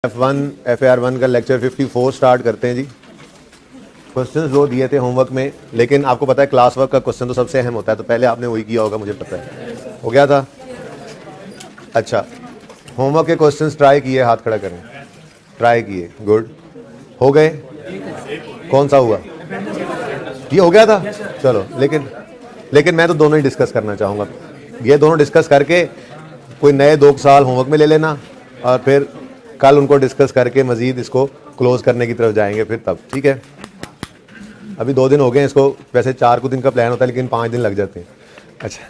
FAR1 का lecture 54 start करते हैं जी। क्वेश्चंस जो दिए थे होमवर्क में, लेकिन आपको पता है क्लास वर्क का क्वेश्चन तो सबसे अहम होता है, तो पहले आपने वही किया होगा, मुझे पता है। हो गया था? अच्छा, होमवर्क के क्वेश्चंस ट्राई किए, हाथ खड़ा करें। ट्राई किए, गुड। हो गए? कौन सा हुआ? ये हो गया था? चलो, लेकिन मैं तो दोनों ही डिस्कस करना चाहूँगा। ये दोनों डिस्कस करके कोई नए 2 साल होमवर्क में ले लेना, और फिर कल उनको डिस्कस करके मजीद इसको क्लोज करने की तरफ जाएंगे फिर तब, ठीक है? अभी 2 दिन हो गए इसको, वैसे 4 दिन का प्लान होता है, लेकिन 5 दिन लग जाते हैं। अच्छा,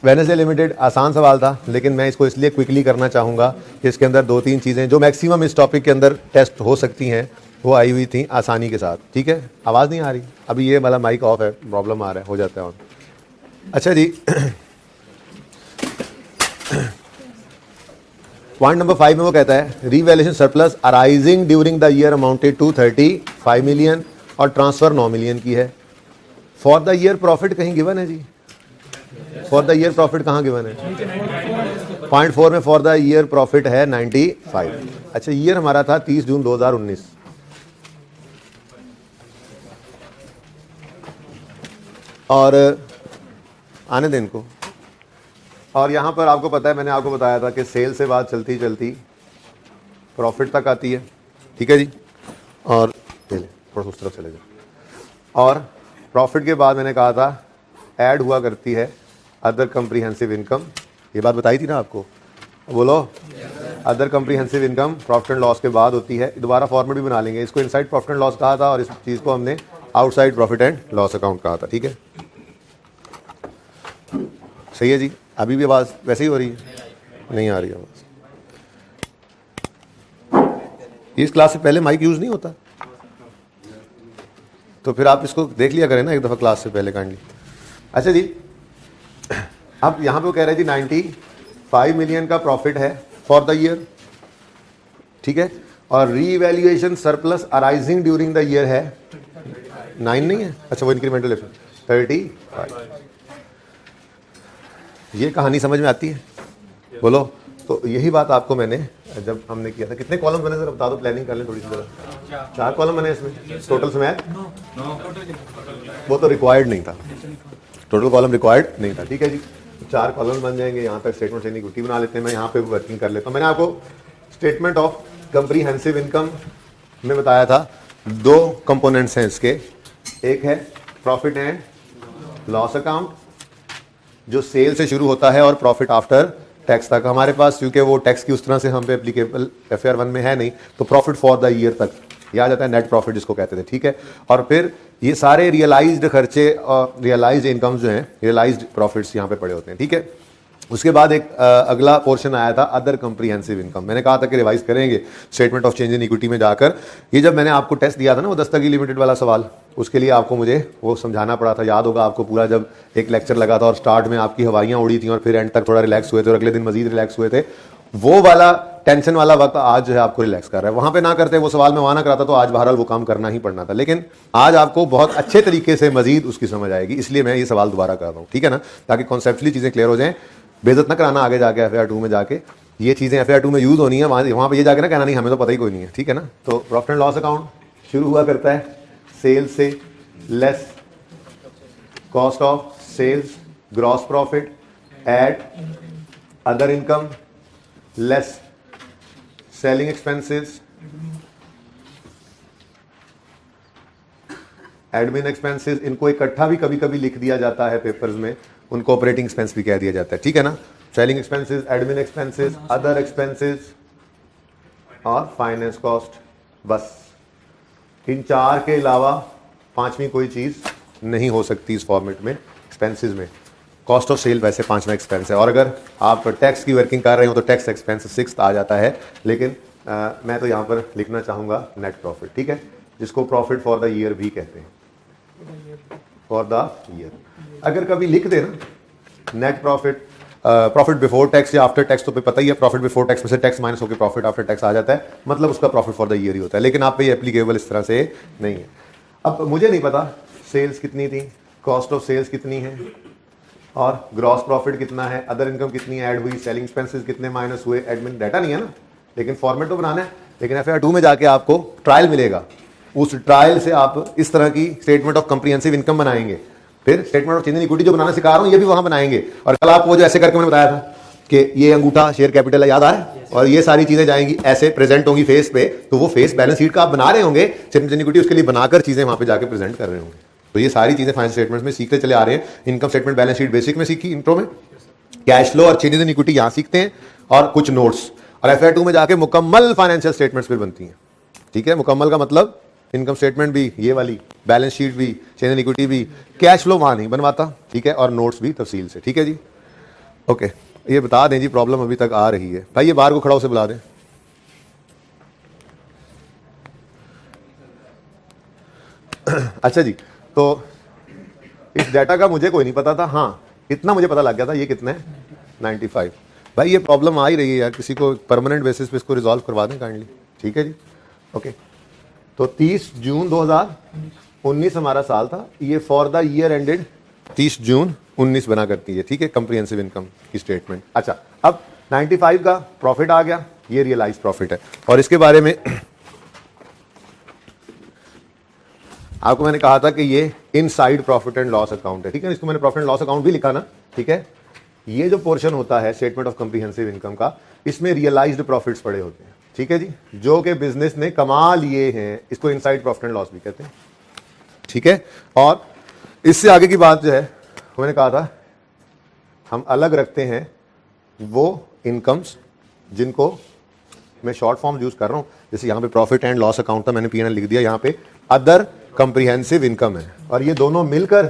वेडनेसडे लिमिटेड आसान सवाल था, लेकिन मैं इसको इसलिए क्विकली करना चाहूँगा कि इसके अंदर 2-3 चीज़ें जो मैक्सिमम इस टॉपिक के अंदर टेस्ट हो सकती हैं वो आई हुई थी आसानी के साथ, ठीक है? आवाज़ नहीं आ रही? अभी ये वाला माइक ऑफ है, प्रॉब्लम आ रहा है, हो जाता है ऑन। अच्छा जी, पॉइंट नंबर 5 में वो कहता है revaluation surplus arising during the year amounted to 35 million और ट्रांसफर 9 मिलियन की है। फॉर द ईयर प्रॉफिट कहीं गिवन है जी? फॉर द ईयर प्रॉफिट कहाँ गिवन है? पॉइंट 4 में फॉर द ईयर प्रॉफिट है 95। अच्छा, ईयर हमारा था 30 जून 2019। और आने दें इनको। और यहाँ पर आपको पता है, मैंने आपको बताया था कि सेल से बात चलती चलती प्रॉफिट तक आती है, ठीक है जी? और थोड़ा उस तरफ चले जाए। और प्रॉफिट के बाद मैंने कहा था ऐड हुआ करती है अदर कम्प्रीहेंसिव इनकम। ये बात बताई थी ना आपको? बोलो। Other comprehensive income profit and loss के बाद होती है। दोबारा फॉर्मेट भी बना लेंगे। इसको इनसाइड प्रॉफिट एंड लॉस कहा था और इस चीज़ को हमने outside profit and loss account कहा था, ठीक है? सही है जी? अभी भी आवाज़ वैसे ही हो रही है? नहीं आ रही आवाज़। इस क्लास से पहले माइक यूज़ नहीं होता, तो फिर आप इसको देख लिया करें ना एक दफ़ा क्लास से पहले काइंडली। अच्छा जी, अब यहाँ पे वो कह रहे थे 95 मिलियन का प्रॉफिट है फॉर द ईयर, ठीक है? और revaluation surplus arising during the year है 9 नहीं है? अच्छा, वो इंक्रीमेंटल 35। ये कहानी समझ में आती है? बोलो। तो यही बात आपको मैंने जब हमने किया था, कितने कॉलम बने सर बता दो, प्लानिंग कर लें थोड़ी सी जरा। 4 कॉलम बने इसमें टोटल समय? वो तो रिक्वायर्ड नहीं था, टोटल कॉलम रिक्वायर्ड नहीं था, ठीक है जी? 4 कॉलम बन जाएंगे। यहाँ तक स्टेटमेंट से इक्विटी बना लेते हैं। मैं यहाँ पे वर्किंग कर लेता हूँ। मैंने आपको स्टेटमेंट ऑफ कम्प्रीहेंसिव इनकम में बताया था 2 कंपोनेंट्स हैं इसके। एक है प्रॉफिट एंड लॉस अकाउंट जो सेल से शुरू होता है और प्रॉफिट आफ्टर टैक्स तक। हमारे पास क्योंकि वो टैक्स की उस तरह से हम पे एप्लीकेबल FAR1 में है नहीं, तो प्रॉफिट फॉर द ईयर तक यह आ जाता है, नेट प्रॉफिट जिसको कहते थे, ठीक है? और फिर ये सारे रियलाइज्ड खर्चे और रियलाइज्ड इनकम्स जो हैं, रियलाइज्ड प्रॉफिट्स यहाँ पे पड़े होते हैं, ठीक है? उसके बाद एक अगला पोर्शन आया था अदर कम्प्रीहेंसिव इनकम। मैंने कहा था कि रिवाइज करेंगे statement of change in equity में जाकर। ये जब मैंने आपको टेस्ट दिया था ना वो दस्तगी लिमिटेड वाला सवाल, उसके लिए आपको मुझे वो समझाना पड़ा था। याद होगा आपको पूरा, जब एक लेक्चर लगा था और स्टार्ट में आपकी हवाइयाँ उड़ी थी और फिर एंड तक थोड़ा रिलैक्स हुए थे और अगले दिन मजीद रिलैक्स हुए थे। वो वाला टेंशन वाला वक्त आज जो है आपको रिलैक्स कर रहा है। वहां पे ना करते वो सवाल में वहां ना कराता तो आज बहरहाल वो काम करना ही पड़ना था, लेकिन आज आपको बहुत अच्छे तरीके से मजीद उसकी समझ आएगी, इसलिए मैं ये सवाल दोबारा कर रहा हूँ, ठीक है ना? ताकि कॉन्सेप्चुअली चीज़ें क्लियर हो जाएं। बेइज्जत ना कराना आगे जाके FAR2 में जाके। ये चीज़ें FAR2 में यूज़ होनी है, वहाँ पे ये जाके ना कहना नहीं हमें तो पता ही कोई नहीं है, ठीक है ना? तो प्रॉफिट एंड लॉस अकाउंट शुरू हुआ करता है सेल से, less cost of sales, gross profit, add other income, less selling expenses, admin expenses. इनको इकट्ठा भी कभी कभी लिख दिया जाता है पेपर्स में, उनको ऑपरेटिंग एक्सपेंस भी कह दिया जाता है, ठीक है ना? Selling expenses, admin expenses, other expenses और फाइनेंस कॉस्ट। बस इन 4 के अलावा 5वीं कोई चीज़ नहीं हो सकती इस फॉर्मेट में एक्सपेंसेस में। कॉस्ट ऑफ सेल वैसे 5वां एक्सपेंस है, और अगर आप टैक्स की वर्किंग कर रहे हो तो टैक्स एक्सपेंस 6th आ जाता है। लेकिन मैं तो यहाँ पर लिखना चाहूँगा नेट प्रॉफिट, ठीक है? जिसको प्रॉफिट फॉर द ईयर भी कहते हैं, फॉर द ईयर। अगर कभी लिख दे ना net profit, profit before tax या आफ्टर टैक्स, तो पता ही है प्रॉफिट बिफोर टैक्स में से टैक्स माइनस होकर प्रॉफिट आफ्टर टैक्स आ जाता है, मतलब उसका प्रॉफिट फॉर द ईयर ही होता है। लेकिन आप पे ये एप्लीकेबल इस तरह से नहीं है। अब मुझे नहीं पता सेल्स कितनी थी, कॉस्ट ऑफ सेल्स कितनी है, और ग्रॉस प्रॉफिट कितना है, अदर इनकम कितनी ऐड हुई, सेलिंग एक्सपेंसेस कितने माइनस हुए, एडमिन डाटा नहीं है ना, लेकिन फॉर्मेट तो बनाना है। लेकिन FAR 2 में जाके आपको ट्रायल मिलेगा, उस ट्रायल से आप इस तरह की स्टेटमेंट ऑफ कंप्रीहेंसिव इनकम बनाएंगे। फिर statement of change in equity जो बनाना सिखा रहा हूं ये भी वहां बनाएंगे। और कल आपको जो ऐसे करके मैंने बताया था कि ये अंगूठा शेयर कैपिटल है, याद आ रहा है, और ये सारी चीजें जाएंगी ऐसे प्रेजेंट होंगी फेस पे, तो वो फेस बैलेंस शीट का आप बना रहे होंगे, चेंज इन इक्विटी उसके लिए बनाकर चीजें वहां पे जाके प्रेजेंट कर रहे होंगे। तो ये सारी चीजें फाइनेंशियल स्टेटमेंट्स में सीखते चले आ रहे हैं। Income statement balance sheet basic में सीखी इंट्रो में, कैश फ्लो और चेंजेस इन इक्विटी यहां सीखते हैं, और कुछ नोट्स। और FAR 2 में जाके मुकम्मल फाइनेंशियल स्टेटमेंट्स फिर बनती हैं। ठीक है, मुकम्मल का मतलब इनकम स्टेटमेंट भी, ये वाली बैलेंस शीट भी, चेंज इन इक्विटी भी, कैश फ्लो वहां नहीं बनवाता। ठीक है, और नोट्स भी तफसील से। ठीक है जी, ओके। ये बता दें जी, प्रॉब्लम अभी तक आ रही है भाई, ये बाहर को खड़ा होकर बुला दें। अच्छा जी, तो इस डाटा का मुझे कोई नहीं पता था, हाँ इतना मुझे पता लग गया था, ये कितना है 95। भाई ये प्रॉब्लम आ ही रही है यार, किसी को परमानेंट बेसिस पे इसको रिजॉल्व करवा दें काइंडली। ठीक है जी, ओके। तो 30 जून 2019 हमारा साल था, ये फॉर द ईयर एंडेड 30 जून 19 बना करती है। ठीक है, कंप्रीहेंसिव इनकम की स्टेटमेंट। अच्छा, अब 95 का प्रॉफिट आ गया, ये रियलाइज प्रॉफिट है। और इसके बारे में आपको मैंने कहा था कि ये inside profit and loss account है। ठीक है, इसको मैंने प्रॉफिट एंड लॉस अकाउंट भी लिखा ना। ठीक है, ये जो पोर्शन होता है स्टेटमेंट ऑफ कंप्रीहेंसिव इनकम का, इसमें रियलाइज्ड प्रॉफिट्स पड़े होते हैं। ठीक है जी, जो कि बिजनेस ने कमा लिए हैं, इसको इनसाइड प्रॉफिट एंड लॉस भी कहते हैं। ठीक है, और इससे आगे की बात जो है मैंने कहा था, हम अलग रखते हैं वो इनकम्स जिनको मैं शॉर्ट फॉर्म यूज कर रहा हूं। जैसे यहां पे प्रॉफिट एंड लॉस अकाउंट था, मैंने P&L लिख दिया, यहां पे अदर कंप्रीहेंसिव इनकम है, और ये दोनों मिलकर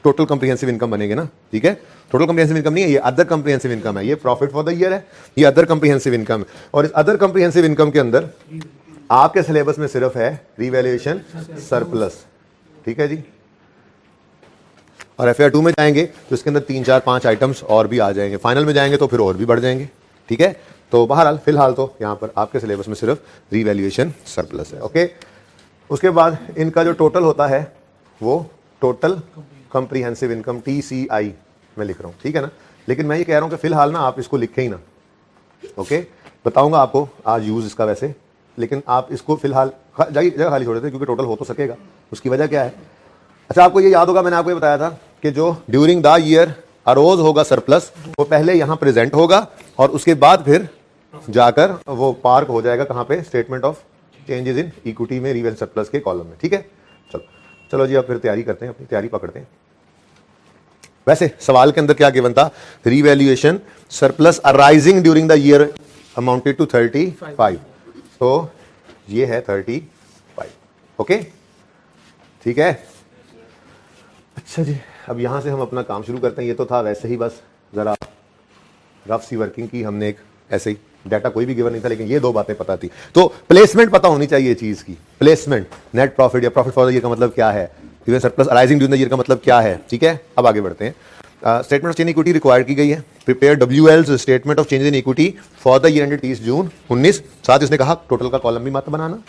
टोटल कंप्रीहेंसिव इनकम बनेंगे ना। ठीक है, टोटल कंप्रीहेंसिव इनकम नहीं है, ये अदर कंप्रीहेंसिव इनकम है। ये प्रॉफिट फॉर द ईयर है, ये अदर कंप्रीहेंसिव इनकम है। और इस अदर कंप्रीहेंसिव इनकम के अंदर आपके सिलेबस में सिर्फ है रिवैल्यूएशन सरप्लस। ठीक है जी, और FAR 2 में जाएंगे तो इसके अंदर 3 4 5 आइटम्स और भी आ जाएंगे, फाइनल में जाएंगे तो फिर और भी बढ़ जाएंगे। ठीक है, तो बहरहाल फिलहाल तो यहाँ पर आपके सिलेबस में सिर्फ रिवैल्यूएशन सरप्लस है। ओके, उसके बाद इनका जो टोटल होता है वो टोटल कंप्रीहेंसिव इनकम TCI मैं लिख रहा हूँ। ठीक है ना, लेकिन मैं ये कह रहा हूँ कि फिलहाल ना आप इसको लिखें ही ना। ओके, बताऊंगा आपको आज यूज इसका वैसे, लेकिन आप इसको फिलहाल जगह खाली छोड़ देते क्योंकि टोटल हो तो सकेगा। उसकी वजह क्या है? अच्छा, आपको ये याद होगा मैंने आपको ये बताया था कि जो ड्यूरिंग द ईयर अरोज होगा सरप्लस, वो पहले यहाँ प्रेजेंट होगा और उसके बाद फिर जाकर वो पार्क हो जाएगा कहाँ पे, statement of changes in equity में रिवेल सरप्लस के कॉलम में। ठीक है, चलो चलो जी, अब फिर तैयारी करते हैं, अपनी तैयारी पकड़ते हैं। वैसे सवाल के अंदर क्या गिवन था, revaluation surplus arising during the year amounted to 35, तो ये है 35। ओके, ठीक है। अच्छा जी, अब यहां से हम अपना काम शुरू करते हैं। ये तो था वैसे ही बस जरा रफ सी वर्किंग की हमने, एक ऐसे ही डाटा कोई भी गिवन नहीं था, लेकिन ये दो बातें पता थी। तो प्लेसमेंट पता होनी चाहिए चीज की, प्लेसमेंट, नेट प्रॉफिट या प्रॉफिट फॉर द ईयर का मतलब क्या है, surplus arising during the year का मतलब क्या है। ठीक है, अब आगे बढ़ते हैं। Statement of change in equity require की गई है, prepare WL's statement of change in equity for the year ended 30 जून 19। साथ इसने कहा टोटल का कॉलम भी मत बनाना,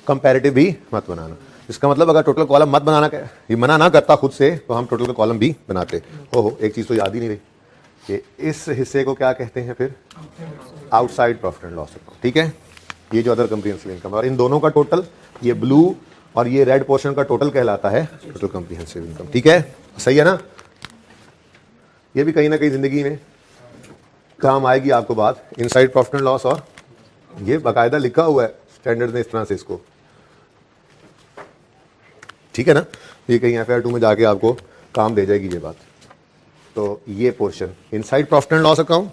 कंपैरेटिव भी मत बनाना। इसका मतलब अगर टोटल कॉलम मत बनाना, ये मना ना करता खुद से, तो हम टोटल का कॉलम भी बनाते। ओहो, एक चीज तो याद ही नहीं रही कि इस हिस्से को क्या कहते हैं फिर, outside profit and loss account. ठीक है, ये जो अदर कंप्रीहेंसिव इनकम, और इन दोनों का टोटल, ये ब्लू और ये रेड पोर्शन का टोटल कहलाता है टोटल कंप्रीहेंसिव इनकम। ठीक है, सही है ना। ये भी कहीं ना कहीं जिंदगी में काम आएगी आपको बात, इनसाइड प्रॉफिट एंड लॉस, और ये बाकायदा लिखा हुआ है स्टैंडर्ड ने इस तरह से इसको। ठीक है ना, ये कहीं FAR 2 में जाके आपको काम दे जाएगी ये बात। तो ये portion inside profit and loss account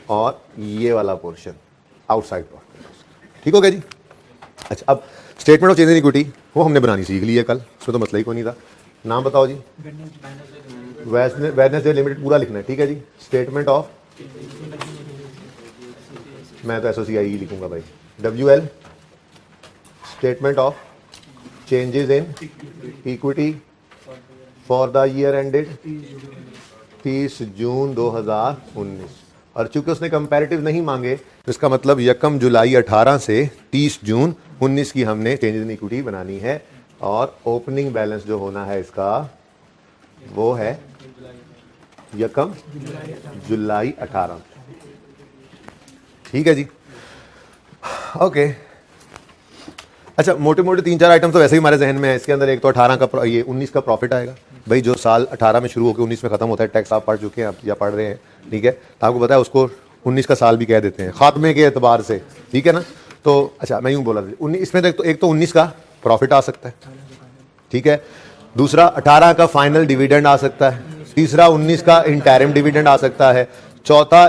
और ये वाला portion outside profit and loss. ठीक हो गया जी। अच्छा, अब statement of change in equity वो हमने बनानी सीख ली है कल, उसमें तो मसला ही कोई नहीं था। नाम बताओ जी, वेडनेसडे लिमिटेड पूरा लिखना है। ठीक है जी, स्टेटमेंट ऑफ, मैं तो SOCIE लिखूंगा भाई, WL statement of changes in equity for the year ended 30 जून 2019। और चूंकि उसने कंपैरेटिव नहीं मांगे, तो इसका मतलब 1 जुलाई 18 से 30 जून 19 की हमने चेंजेस इन इक्विटी बनानी है, और ओपनिंग बैलेंस जो होना है इसका वो है 1 जुलाई 18। ठीक है जी, ओके अच्छा, मोटे मोटे 3-4 आइटम तो वैसे ही हमारे जहन में है। इसके अंदर एक तो 18 का ये 19 का प्रॉफिट आएगा भाई, जो साल 18 में शुरू होकर 19 में खत्म होता है। टैक्स आप पढ़ चुके हैं आप या पढ़ रहे हैं, ठीक है, तो आपको पता है उसको 19 का साल भी कह देते हैं खात्मे के एतबार से, ठीक है ना। तो अच्छा मैं यूँ बोला था इसमें तो एक तो 19 का प्रॉफिट आ सकता है, ठीक है, दूसरा 18 का फाइनल डिविडेंड आ सकता है, तीसरा 19 का इंटरिम डिविडेंड आ सकता है, चौथा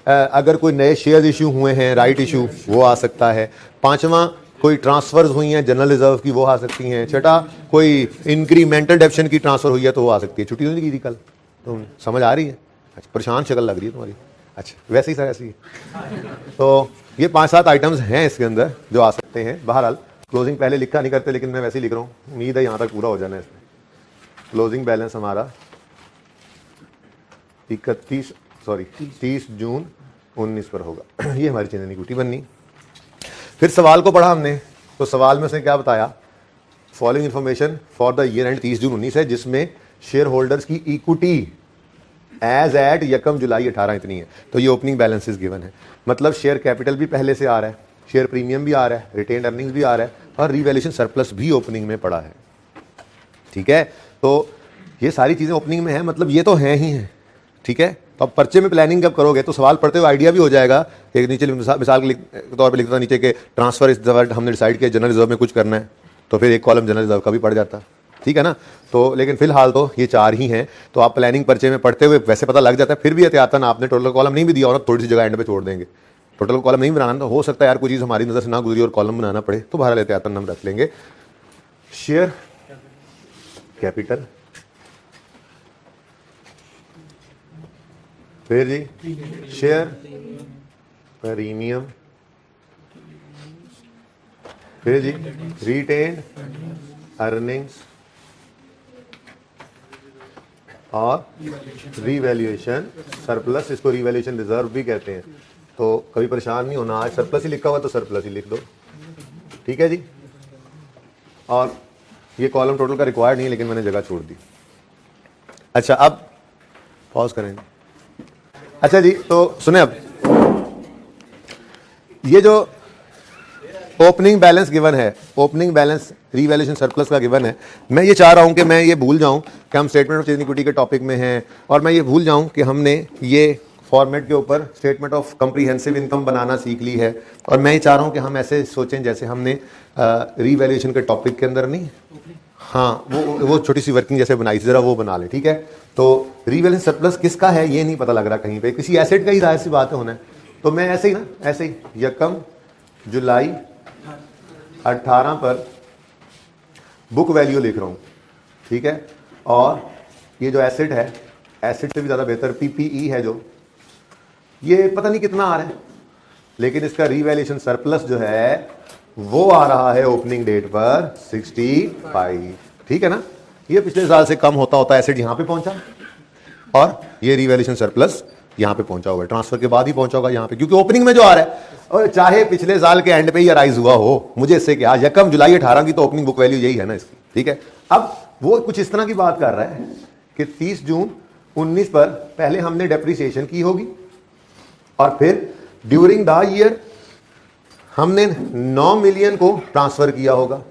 अगर कोई नए शेयर इशू हुए हैं, राइट इशू, वो आ सकता है, पांचवा कोई ट्रांसफर्स हुई हैं जनरल रिजर्व की, वो आ सकती हैं, छठा कोई इंक्रीमेंटल डेप्शन की ट्रांसफर हुई है तो वो आ सकती है। छुट्टी नहीं की थी कल, तो समझ आ रही है? अच्छा, परेशान शक्ल लग रही है तुम्हारी। अच्छा वैसे ही सर ऐसी है। तो ये 5-7 आइटम्स हैं इसके अंदर जो आ सकते हैं। बहरहाल क्लोजिंग पहले लिखा नहीं करते, लेकिन मैं वैसे ही लिख रहा हूँ, उम्मीद है यहाँ तक पूरा हो जाना है इसमें। क्लोजिंग बैलेंस हमारा 30 जून 19 पर होगा। ये हमारी चेंज इक्विटी बननी। फिर सवाल को पढ़ा हमने, तो सवाल में उसने क्या बताया, following information for the year and 30 जून 19 है, जिसमें शेयर होल्डर्स की इक्विटी एज एट 1 जुलाई 18 इतनी है। तो ये ओपनिंग बैलेंसेस गिवन है, मतलब शेयर कैपिटल भी पहले से आ रहा है, शेयर प्रीमियम भी आ रहा है, रिटेन्ड अर्निंग्स भी आ रहा है, और रिवैल्यूएशन सरप्लस भी ओपनिंग में पड़ा है, ठीक है। तो ये सारी चीज़ें ओपनिंग में है, मतलब ये तो हैं ही हैं, ठीक है। तो अब पर्चे में प्लानिंग कब करोगे, तो सवाल पढ़ते हुए आइडिया भी हो जाएगा कि नीचे मिसाल के तौर पे लिखता था नीचे के ट्रांसफर इस दफा हमने डिसाइड किया जनरल रिजर्व में कुछ करना है, तो फिर एक कॉलम जनरल रिजर्व का भी पड़ जाता, ठीक है ना। तो लेकिन फिलहाल तो ये 4 ही हैं, तो आप प्लानिंग पर्चे में पढ़ते हुए वैसे पता लग जाता है। फिर भी एहतियातन आपने टोटल कॉलम नहीं भी दिया और थोड़ी सी जगह एंड पे छोड़ देंगे, टोटल कॉलम नहीं बनाना, तो हो सकता है यार कोई चीज़ हमारी नज़र से ना गुजरी और कॉलम बनाना पड़े, तो बहरहाल एहतियातन हम रख लेंगे। शेयर कैपिटल, फिर जी शेयर प्रीमियम, फिर जी रिटेन्ड अर्निंग्स और रिवैल्यूएशन सरप्लस, इसको रिवैल्यूएशन रिजर्व भी कहते हैं। तो कभी परेशान नहीं होना, आज सरप्लस ही लिखा हुआ तो सरप्लस ही लिख दो, ठीक है जी। और ये कॉलम टोटल का रिक्वायर्ड नहीं है, लेकिन मैंने जगह छोड़ दी। अच्छा अब पॉज करेंगे। अच्छा जी, तो सुने, अब ये जो ओपनिंग बैलेंस गिवन है, ओपनिंग बैलेंस रिवैल्यूएशन सरप्लस का गिवन है, मैं ये चाह रहा हूं कि मैं ये भूल जाऊं कि हम स्टेटमेंट ऑफ चेंज इक्विटी के टॉपिक में हैं, और मैं ये भूल जाऊं कि हमने ये फॉर्मेट के ऊपर स्टेटमेंट ऑफ कंप्रीहेंसिव इनकम बनाना सीख ली है, और मैं ये चाह रहा हूं कि हम ऐसे सोचें जैसे हमने रिवैल्यूएशन के टॉपिक के अंदर नहीं, हाँ वो छोटी सी वर्किंग जैसे बनाई, जरा वो बना लें, ठीक है। तो रिवैल्यूएशन सरप्लस किसका है ये नहीं पता लग रहा कहीं पे, किसी एसेट का ही जाहिर सी बात होना है। तो मैं ऐसे ही ना, ऐसे ही 1 जुलाई 18 पर बुक वैल्यू लिख रहा हूँ, ठीक है। और ये जो एसेट है, एसेट से भी ज़्यादा बेहतर पीपीई है, जो ये पता नहीं कितना आ रहा है, लेकिन इसका रिवैल्यूएशन सरप्लस जो है वो आ रहा है ओपनिंग डेट पर 65, ठीक है ना। ये पिछले साल से कम होता होता एसेट यहाँ पे पहुंचा, और ये रिवैल्यूएशन सरप्लस यहाँ पे पहुंचा हुआ है, ट्रांसफर के बाद ही पहुंचा होगा यहाँ पे, क्योंकि ओपनिंग में जो आ रहा है, और चाहे पिछले साल के एंड पे ही राइज हुआ हो, मुझे इससे क्या, 1 जुलाई 18 की तो ओपनिंग बुक वैल्यू यही है ना इसकी, ठीक है। अब वो कुछ इस तरह की बात कर रहा है कि 30 जून 19 पर पहले हमने डेप्रिसिएशन की होगी, और फिर ड्यूरिंग द ईयर हमने 9 मिलियन को ट्रांसफर किया होगा।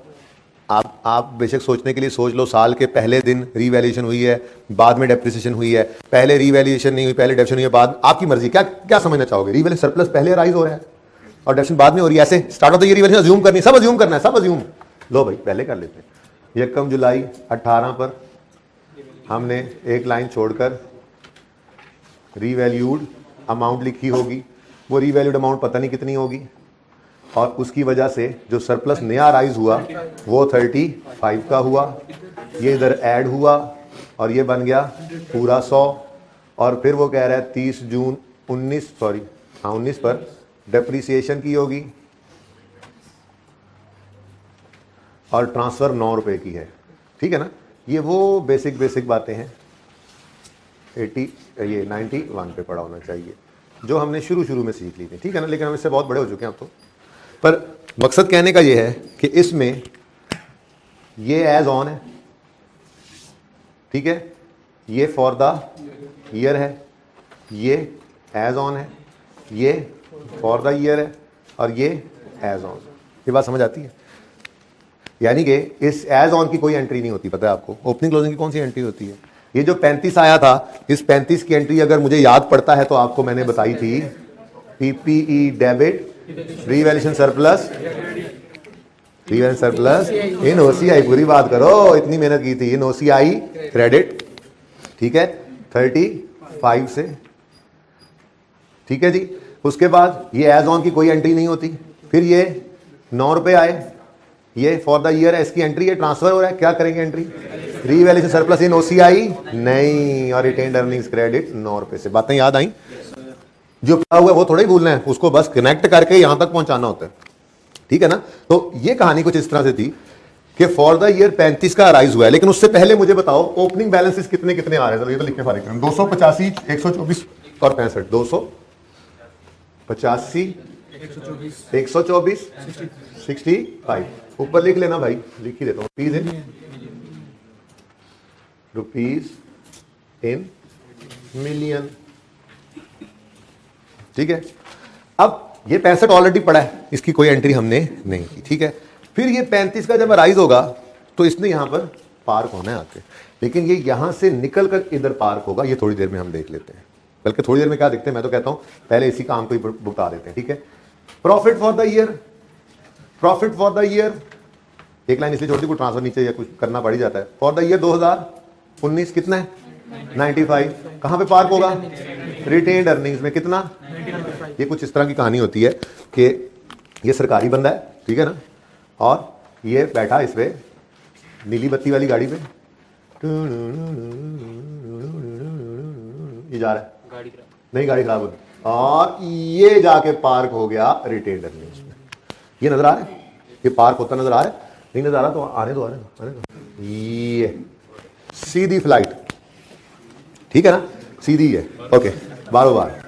आप बेशक सोचने के लिए सोच लो, साल के पहले दिन रिवैल्यूएशन हुई है, बाद में डेप्रिसिएशन हुई है, पहले रिवैल्यूएशन नहीं हुई, पहले डेप्रिसिएशन हुई है, बाद, आपकी मर्जी, क्या क्या समझना चाहोगे। रिवैल्यूएशन सरप्लस पहले राइज हो रहा है और डेप्रिसिएशन बाद में हो रही है, ऐसे स्टार्ट होता है। ये रिवैल्यूएशन अज्यूम करनी, सब अज्यूम करना है, सब अज्यूम, लो भाई पहले कर लेते हैं। 1 जुलाई 18 पर हमने एक लाइन छोड़कर रीवैल्यूड अमाउंट लिखी होगी, वो रीवैल्यूड अमाउंट पता नहीं कितनी होगी, और उसकी वजह से जो सरप्लस नया राइज हुआ वो 35 का हुआ, ये इधर ऐड हुआ और ये बन गया पूरा 100। और फिर वो कह रहा है 30 जून 19 पर डेप्रिसिएशन की होगी और ट्रांसफर 9 रुपए की है, ठीक है ना। ये वो बेसिक बातें हैं, 91 पे पड़ा होना चाहिए, जो हमने शुरू में सीख ली थी, ठीक है ना। लेकिन हम इससे बहुत बड़े हो चुके हैं अब तो। पर मकसद कहने का ये है कि इसमें ये एज ऑन है, ठीक है, ये फॉर द ईयर है, ये एज ऑन है, ये फॉर द ईयर है, और ये एज ऑन। ये बात समझ आती है? यानी कि इस एज ऑन की कोई एंट्री नहीं होती, पता है आपको? ओपनिंग क्लोजिंग की कौन सी एंट्री होती है? ये जो 35 आया था, इस 35 की एंट्री अगर मुझे याद पड़ता है तो आपको मैंने बताई थी, PPE debit, revaluation surplus, revaluation surplus in OCI. पूरी बात करो, इतनी मेहनत की थी। इन ओसीआई क्रेडिट, ठीक है, 35 से, ठीक है जी। उसके बाद ये एज ऑन की कोई एंट्री नहीं होती। फिर ये 9 रुपए आए, ये फॉर द ईयर है, इसकी एंट्री है, ट्रांसफर हो रहा है, क्या करेंगे entry? Revaluation surplus in OCI नहीं, और रिटेन्ड अर्निंग्स क्रेडिट 9 रुपए से। बातें याद आई? जो क्या हुआ वो थोड़ा ही भूलना है, उसको बस कनेक्ट करके यहां तक पहुंचाना होता है, ठीक है ना? तो ये कहानी कुछ इस तरह से थी कि फॉर द ईयर 35 का राइज हुआ है, लेकिन उससे पहले मुझे बताओ ओपनिंग बैलेंसेस कितने कितने आ रहे हैं? ये तो लिख के फारिग करें। 285, 124 और 65। 285, 124, 65। ऊपर लिख लेना भाई, लिख ही देता हूं। रुपीज इन मिलियन, ठीक है। अब ये 65 ऑलरेडी पड़ा है, इसकी कोई एंट्री हमने नहीं की, ठीक है। फिर ये 35 का जब राइज होगा तो इसने यहां पर पार्क होना है आके, लेकिन ये यहां से निकल कर इधर पार्क होगा। ये थोड़ी देर में हम देख लेते हैं, बल्कि थोड़ी देर में क्या देखते हैं, मैं तो कहता हूं पहले इसी काम को ही भुगता देते हैं, ठीक है। Profit for the year, profit for the year, एक लाइन इसलिए छोटी, को ट्रांसफर नीचे या कुछ करना पड़ ही जाता है। फॉर द ईयर 2019 कितना है? 95। कहां पे पार्क होगा? रिटेन्ड अर्निंग्स में। कितना? ये कुछ इस तरह की कहानी होती है कि ये सरकारी बंदा है, ठीक है ना, और ये बैठा इस पे नीली बत्ती वाली गाड़ी पे, ये जा रहा है, नहीं गाड़ी खराब हो गई, और ये जाके पार्क हो गया रिटेन्ड अर्निंग्स में। ये नजर आ रहा है? ये पार्क होता नजर आ रहा है? नहीं नजर आ रहा तो आने दो, आने दो, आने दो। ये सीधी फ्लाइट, ठीक है ना, सीधी है, ओके, बारो बार।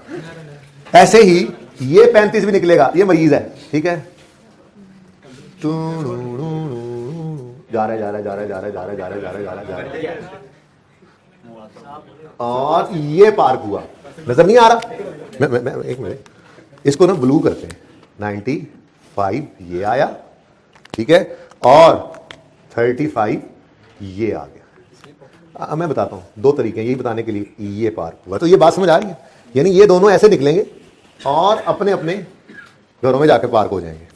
ऐसे ही ये 35 भी निकलेगा, ये मरीज है, ठीक है, जा रहा है, जा रहा है, जा रहा है, जा रहा है, जा रहा है, जा रहा है, जा रहा है, जा रहा है, जा रहा है, और ये पार्क हुआ। नजर नहीं आ रहा? मैं एक मिनट, इसको ना ब्लू करते हैं। 95 ये आया, ठीक है, और 35 ये आ गया। मैं बताता हूं, दो तरीके हैं यही बताने के लिए। ये पार्क हुआ, तो ये बात समझ आ रही है? यानी ये दोनों ऐसे निकलेंगे और अपने अपने घरों में जाके पार्क हो जाएंगे।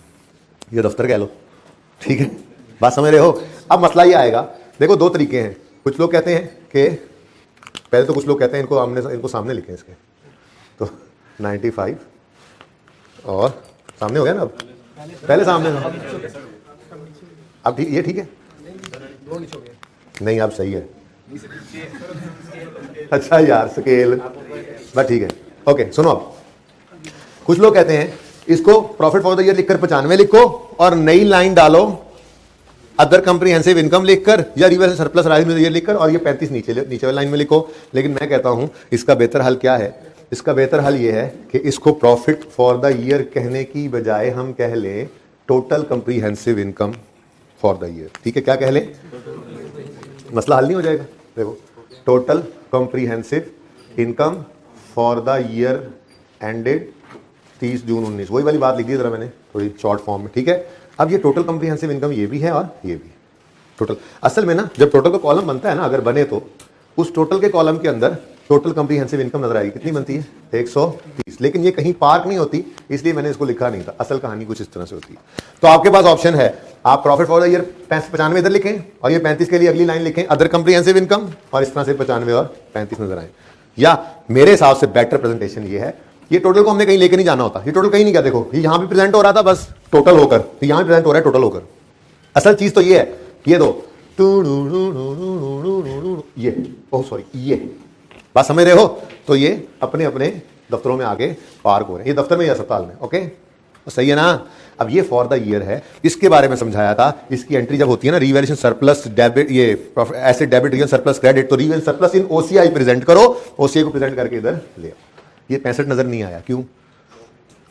ये दफ्तर कह लो, ठीक है, बात समझ रहे हो? अब मसला ये आएगा, देखो दो तरीके हैं। कुछ लोग कहते हैं कि पहले तो कुछ लोग कहते हैं इनको सामने लिखें इसके, तो 95 और सामने हो गया ना, अब पहले सामने था, अब ठीक, ये ठीक है, नहीं अब सही है, अच्छा यार स्केल, बस ठीक है, ओके। सुनो, अब कुछ लोग कहते हैं इसको प्रॉफिट फॉर द ईयर लिखकर 95 लिखो और नई लाइन डालो अदर कंप्रीहेंसिव इनकम लिखकर, या रिवर्स सरप्लस राइज में ईयर लिखकर, और ये 35 नीचे वाली लाइन में लिखो। लेकिन मैं कहता हूं इसका बेहतर हल क्या है? इसका बेहतर हल ये है कि इसको प्रॉफिट फॉर द ईयर कहने की बजाय हम कह लें total comprehensive income for the year, ठीक है? क्या कह लें? मसला हल नहीं हो जाएगा? देखो, total comprehensive income for the year ended 30 जून 19, वही वाली बात लिख दी जरा मैंने थोड़ी शॉर्ट फॉर्म में, ठीक है। अब ये टोटल कंप्रीहेंसिव इनकम ये भी है और ये भी टोटल। असल में ना जब टोटल का कॉलम बनता है ना, अगर बने तो उस टोटल के कॉलम के अंदर टोटल कंप्रीहेंसिव इनकम नजर आएगी। कितनी बनती है? 130। लेकिन ये कहीं पार्क नहीं होती, इसलिए मैंने इसको लिखा नहीं था। असल कहानी कुछ इस तरह से होती है। तो आपके पास ऑप्शन है, आप प्रॉफिट फॉर द ईयर 95 इधर लिखें और ये 35 के लिए अगली लाइन लिखें अदर कंप्रीहेंसिव इनकम, और इस तरह से 95 और 35 नजर आए। या मेरे हिसाब से बेटर प्रेजेंटेशन ये है, ये टोटल को हमने कहीं लेके नहीं जाना होता, ये टोटल कहीं नहीं गया। देखो ये यहां भी प्रेजेंट हो रहा था बस टोटल होकर, तो यहां भी प्रेजेंट हो रहा है टोटल होकर। असल चीज तो ये है, ये दो, ये, ओह सॉरी, ये बात समझ रहे हो? तो ये अपने अपने दफ्तरों में आगे पार्क हो रहे हैं, ये दफ्तर में या अस्पताल में, ओके, सही है ना? अब ये फॉर द ईयर है, इसके बारे में समझाया था। इसकी एंट्री जब होती है ना, रिवैल्यूएशन सरप्लस डेबिट, ये asset debit real surplus credit, तो revaluation surplus in OCI present करो, ओसीआई को प्रेजेंट करके इधर ले आओ। ये 65 नजर नहीं आया, क्यों?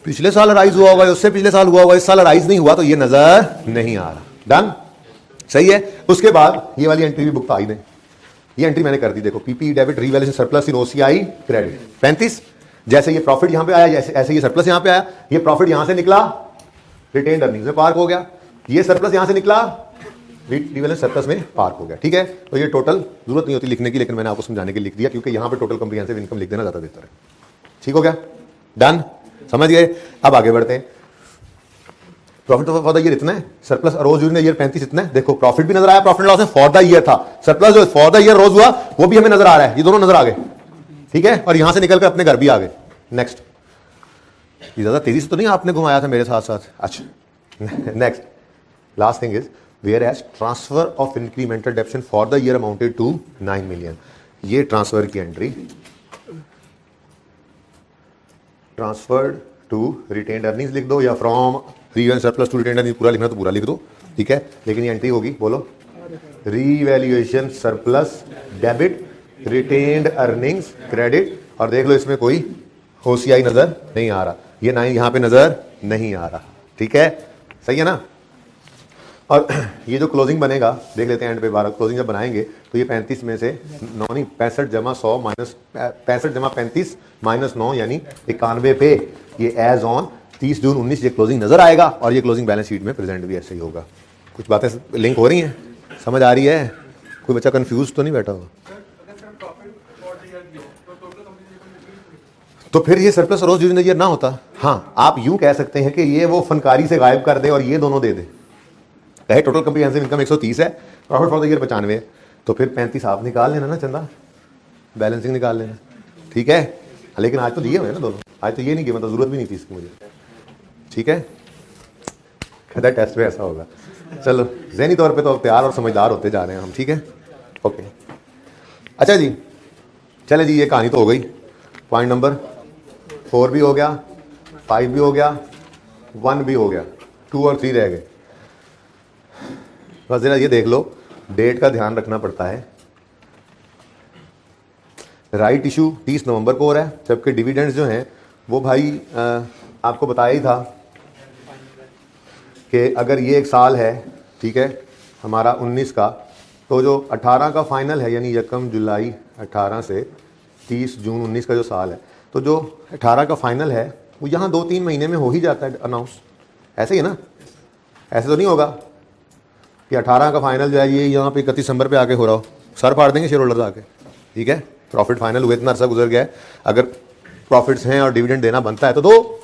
पिछले साल राइज हुआ होगा, उससे पिछले साल हुआ होगा, इस साल राइज नहीं हुआ, तो ये नजर नहीं आ रहा। डन, सही है। उसके बाद ये वाली एंट्री भी भुगता ही दें, ये एंट्री मैंने कर दी। देखो, PP debit revaluation surplus in OCI credit 35। जैसे ये प्रॉफिट यहां पे आया, जैसे ऐसे ये सरप्लस यहां पे आया, ये प्रॉफिट यहां से निकला, रिटेन्ड अर्निंग्स में पार्क हो गया, ये सरप्लस यहां से निकला, रिवैल्यूएशन सरप्लस में पार्क हो गया। ठीक है, तो ये टोटल जरूरत नहीं होती लिखने की, लेकिन मैंने आपको समझाने के लिए लिख दिया क्योंकि यहां पे टोटल कॉम्प्रिहेंसिव इनकम लिख देना ज्यादा बेहतर है। ठीक हो गया, डन, समझ गए। अब आगे बढ़ते हैं। प्रॉफिट फॉर द ईयर इतना है, surplus rose during the year 35 इतना है। देखो प्रॉफिट भी नजर आया, प्रॉफिट लॉस में फॉर द ईयर था, सरप्लस जो फॉर द ईयर रोज हुआ वो भी हमें नजर आ रहा है, ये दोनों नजर आ गए। ठीक है, और यहां से निकलकर अपने घर भी आ गए। नेक्स्ट, ये ज्यादा तेजी से तो नहीं आपने घुमाया था मेरे साथ साथ। अच्छा, next last thing is whereas transfer of incremental depreciation for the year amounted to 9 million. ये ट्रांसफर की entry, transferred to retained earnings लिख दो, या from revaluation surplus to retained earnings पूरा लिखना तो पूरा लिख दो। ठीक है, लेकिन ये एंट्री होगी, बोलो, revaluation surplus debit retained earnings credit, और देख लो इसमें कोई OCI नजर नहीं आ रहा, ये 9 यहां पे नजर नहीं आ रहा। ठीक है, सही है ना। और ये जो क्लोजिंग बनेगा देख लेते हैं एंड पे, 12 क्लोजिंग जब बनाएंगे तो ये 35 में से 9 नहीं 65 जमा 100 माइनस 65 जमा 35 माइनस 9 यानी 91 पे ये एज ऑन 30 जून 19 ये क्लोजिंग नजर आएगा, और ये क्लोजिंग बैलेंस शीट में प्रेजेंट भी ऐसे ही होगा। कुछ बातें लिंक हो रही हैं, समझ आ रही है, कोई बच्चा कंफ्यूज तो नहीं बैठा हुआ। तो फिर ये surplus rose during the year ना होता। हाँ, आप यूं कह सकते हैं कि ये वो फनकारी से गायब कर दे और ये दोनों दे दे। कहे टोटल कॉम्प्रिहेंसिव इनकम 130 है, प्रॉफिट फॉर द ईयर 95 है, तो फिर 35 आप निकाल लेना ना चंदा, बैलेंसिंग निकाल लेना। ठीक है, लेकिन आज तो दिए हुए ना दोनों, आज तो ये नहीं कि मतलब जरूरत भी नहीं थी इसकी मुझे। ठीक है, कहता टेस्ट में ऐसा होगा। चलो, ज़हनी तौर पे तो तैयार और समझदार होते जा रहे हैं हम। ठीक है, ओके, अच्छा जी, चले जी, ये कहानी तो हो गई। पॉइंट नंबर 4 भी हो गया, 5 भी हो गया, 1 भी हो गया, 2 और 3 रह गए। बस जरा ये देख लो, डेट का ध्यान रखना पड़ता है। राइट इशू 30 नवंबर को हो रहा है, जबकि डिविडेंड्स जो हैं वो भाई आपको बताया ही था कि अगर ये एक साल है, ठीक है, हमारा 19 का, तो जो 18 का फाइनल है यानी 1 जुलाई 18 से 30 जून 19 का जो साल है, तो जो 18 का फाइनल है वो यहाँ 2-3 महीने में हो ही जाता है अनाउंस। ऐसे ही है ना, ऐसे तो नहीं होगा कि 18 का फाइनल जो है ये यहाँ पे 31 दिसंबर पे आके हो रहा हो, सर फाड़ देंगे शेयर होल्डर आके। ठीक है, प्रॉफिट फाइनल हुए, इतना अर्सा गुजर गया है, अगर प्रॉफिट्स हैं और डिविडेंड देना बनता है तो दो।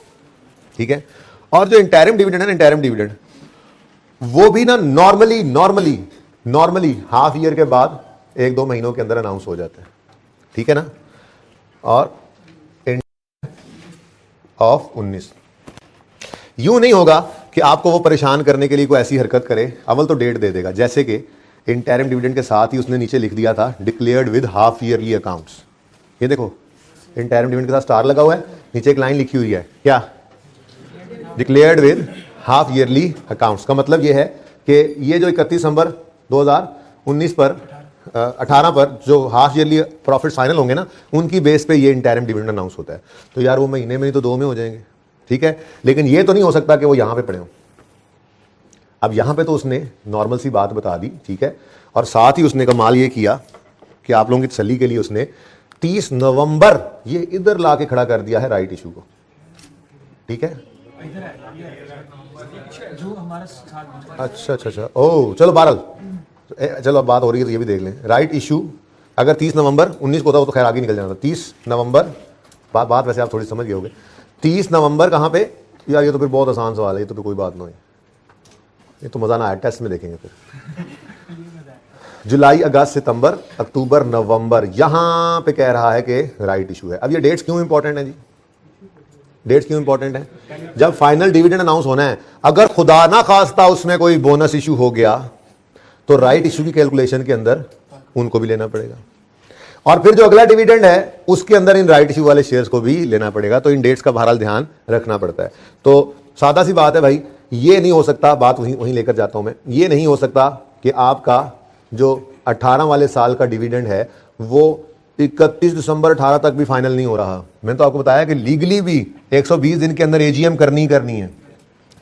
ठीक है, और जो इंटरिम डिविडेंड है ना, इंटरिम डिविडेंड वो भी ना नॉर्मली हाफ ईयर के बाद 1-2 महीनों के अंदर अनाउंस हो जाता है। ठीक है ना, और ऑफ 19 यूं नहीं होगा कि आपको वो परेशान करने के लिए कोई ऐसी हरकत करे, अव्वल तो डेट दे देगा, जैसे कि इंटरिम डिविडेंड के साथ ही उसने नीचे लिख दिया था declared with half yearly accounts. ये देखो इंटरिम डिविडेंड के साथ स्टार लगा हुआ है, नीचे एक लाइन लिखी हुई है, क्या, declared with half yearly accounts. का मतलब ये है कि ये जो 31 दिसंबर 2019 पर 18 पर जो हाफ ईयरली प्रॉफिट फाइनल होंगे ना, उनकी बेस पे ये इंटरिम डिविडेंड अनाउंस होता है। तो यार वो महीने में नहीं तो 2 में हो जाएंगे। ठीक है, लेकिन ये तो नहीं हो सकता कि वो यहां पे पड़े हो। अब यहां पे तो उसने नॉर्मल सी बात बता दी। ठीक है, और साथ ही उसने कमाल ये किया कि आप लोगों की तसल्ली के लिए उसने 30 नवंबर ये इधर ला के खड़ा कर दिया है राइट इशू को। ठीक है, अच्छा, ओह चलो बहरहाल, चलो अब बात हो रही है तो ये भी देख लें। राइट इशू अगर 30 नवंबर 19 को होता वो तो खैर आगे निकल जाता। 30 नवंबर, बात वैसे आप थोड़ी समझ गए होगे। 30 नवंबर कहाँ पे यार, ये तो फिर बहुत आसान सवाल है, ये तो फिर कोई बात नहीं, ये तो मजा ना आया, टेस्ट में देखेंगे फिर। जुलाई, अगस्त, सितंबर, अक्टूबर, नवंबर, यहां पे कह रहा है कि राइट इशू है। अब ये डेट्स क्यों इंपॉर्टेंट है जी, डेट्स क्यों इंपॉर्टेंट है? जब फाइनल डिविडेंड अनाउंस होना है, अगर खुदा ना खास्ता उसमें कोई बोनस इशू हो गया तो राइट इशू की कैलकुलेशन के अंदर उनको भी लेना पड़ेगा, और फिर जो अगला डिविडेंड है उसके अंदर इन राइट इशू वाले शेयर्स को भी लेना पड़ेगा। तो इन डेट्स का बहरहाल ध्यान रखना पड़ता है। तो सादा सी बात है भाई, ये नहीं हो सकता, बात वहीं लेकर जाता हूं मैं, ये नहीं हो सकता कि आपका जो 18 वाले साल का डिविडेंड है वो 31 दिसंबर 18 तक भी फाइनल नहीं हो रहा। मैंने तो आपको बताया कि लीगली भी 120 दिन के अंदर एजीएम करनी है,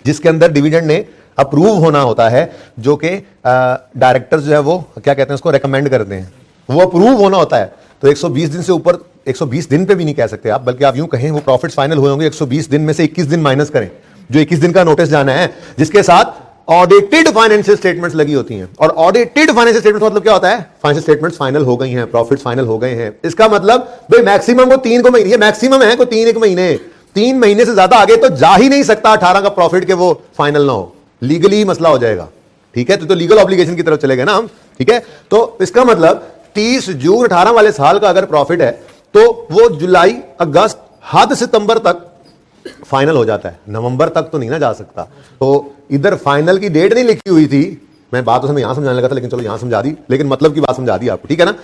जिसके अंदर डिविडेंड ने अप्रूव होना होता है, जो कि डायरेक्टर्स जो है वो क्या कहते हैं उसको, रेकमेंड करते हैं, वो अप्रूव होना होता है। तो 120 दिन से ऊपर, 120 दिन पे भी नहीं कह सकते आप, बल्कि आप यूं कहें वो प्रॉफिट्स फाइनल हुए होंगे 120 दिन में से 21 दिन माइनस करें जो 21 दिन का नोटिस जाना है, जिसके साथ ऑडिटेड फाइनेंशियल स्टेटमेंट्स लगी होती हैं। और ऑडिटेड फाइनेंशियल स्टेटमेंट्स मतलब क्या होता है? फाइनेंशियल स्टेटमेंट्स फाइनल हो गई हैं, प्रॉफिट्स फाइनल हो गए हैं। इसका मतलब भाई मैक्सिमम वो 3 को महीने, ये मैक्सिमम है कोई 3 महीने, 3 महीने से ज्यादा आगे तो जा ही नहीं सकता 18 का प्रॉफिट के वो फाइनल ना हो, लीगली मसला हो जाएगा। ठीक है, तो लीगल ऑब्लिगेशन की तरफ चले गए ना हम। ठीक है, तो इसका मतलब 30 जून 18 वाले साल का अगर प्रॉफिट है तो वो जुलाई, अगस्त, हद सितंबर तक फाइनल हो जाता है, नवंबर तक तो नहीं ना जा सकता। तो इधर फाइनल की डेट नहीं लिखी हुई थी, मैं बात उसमें यहां समझाने लगा था, लेकिन चलो यहां समझा दी, लेकिन मतलब की बात समझा दी आपको। ठीक है ना।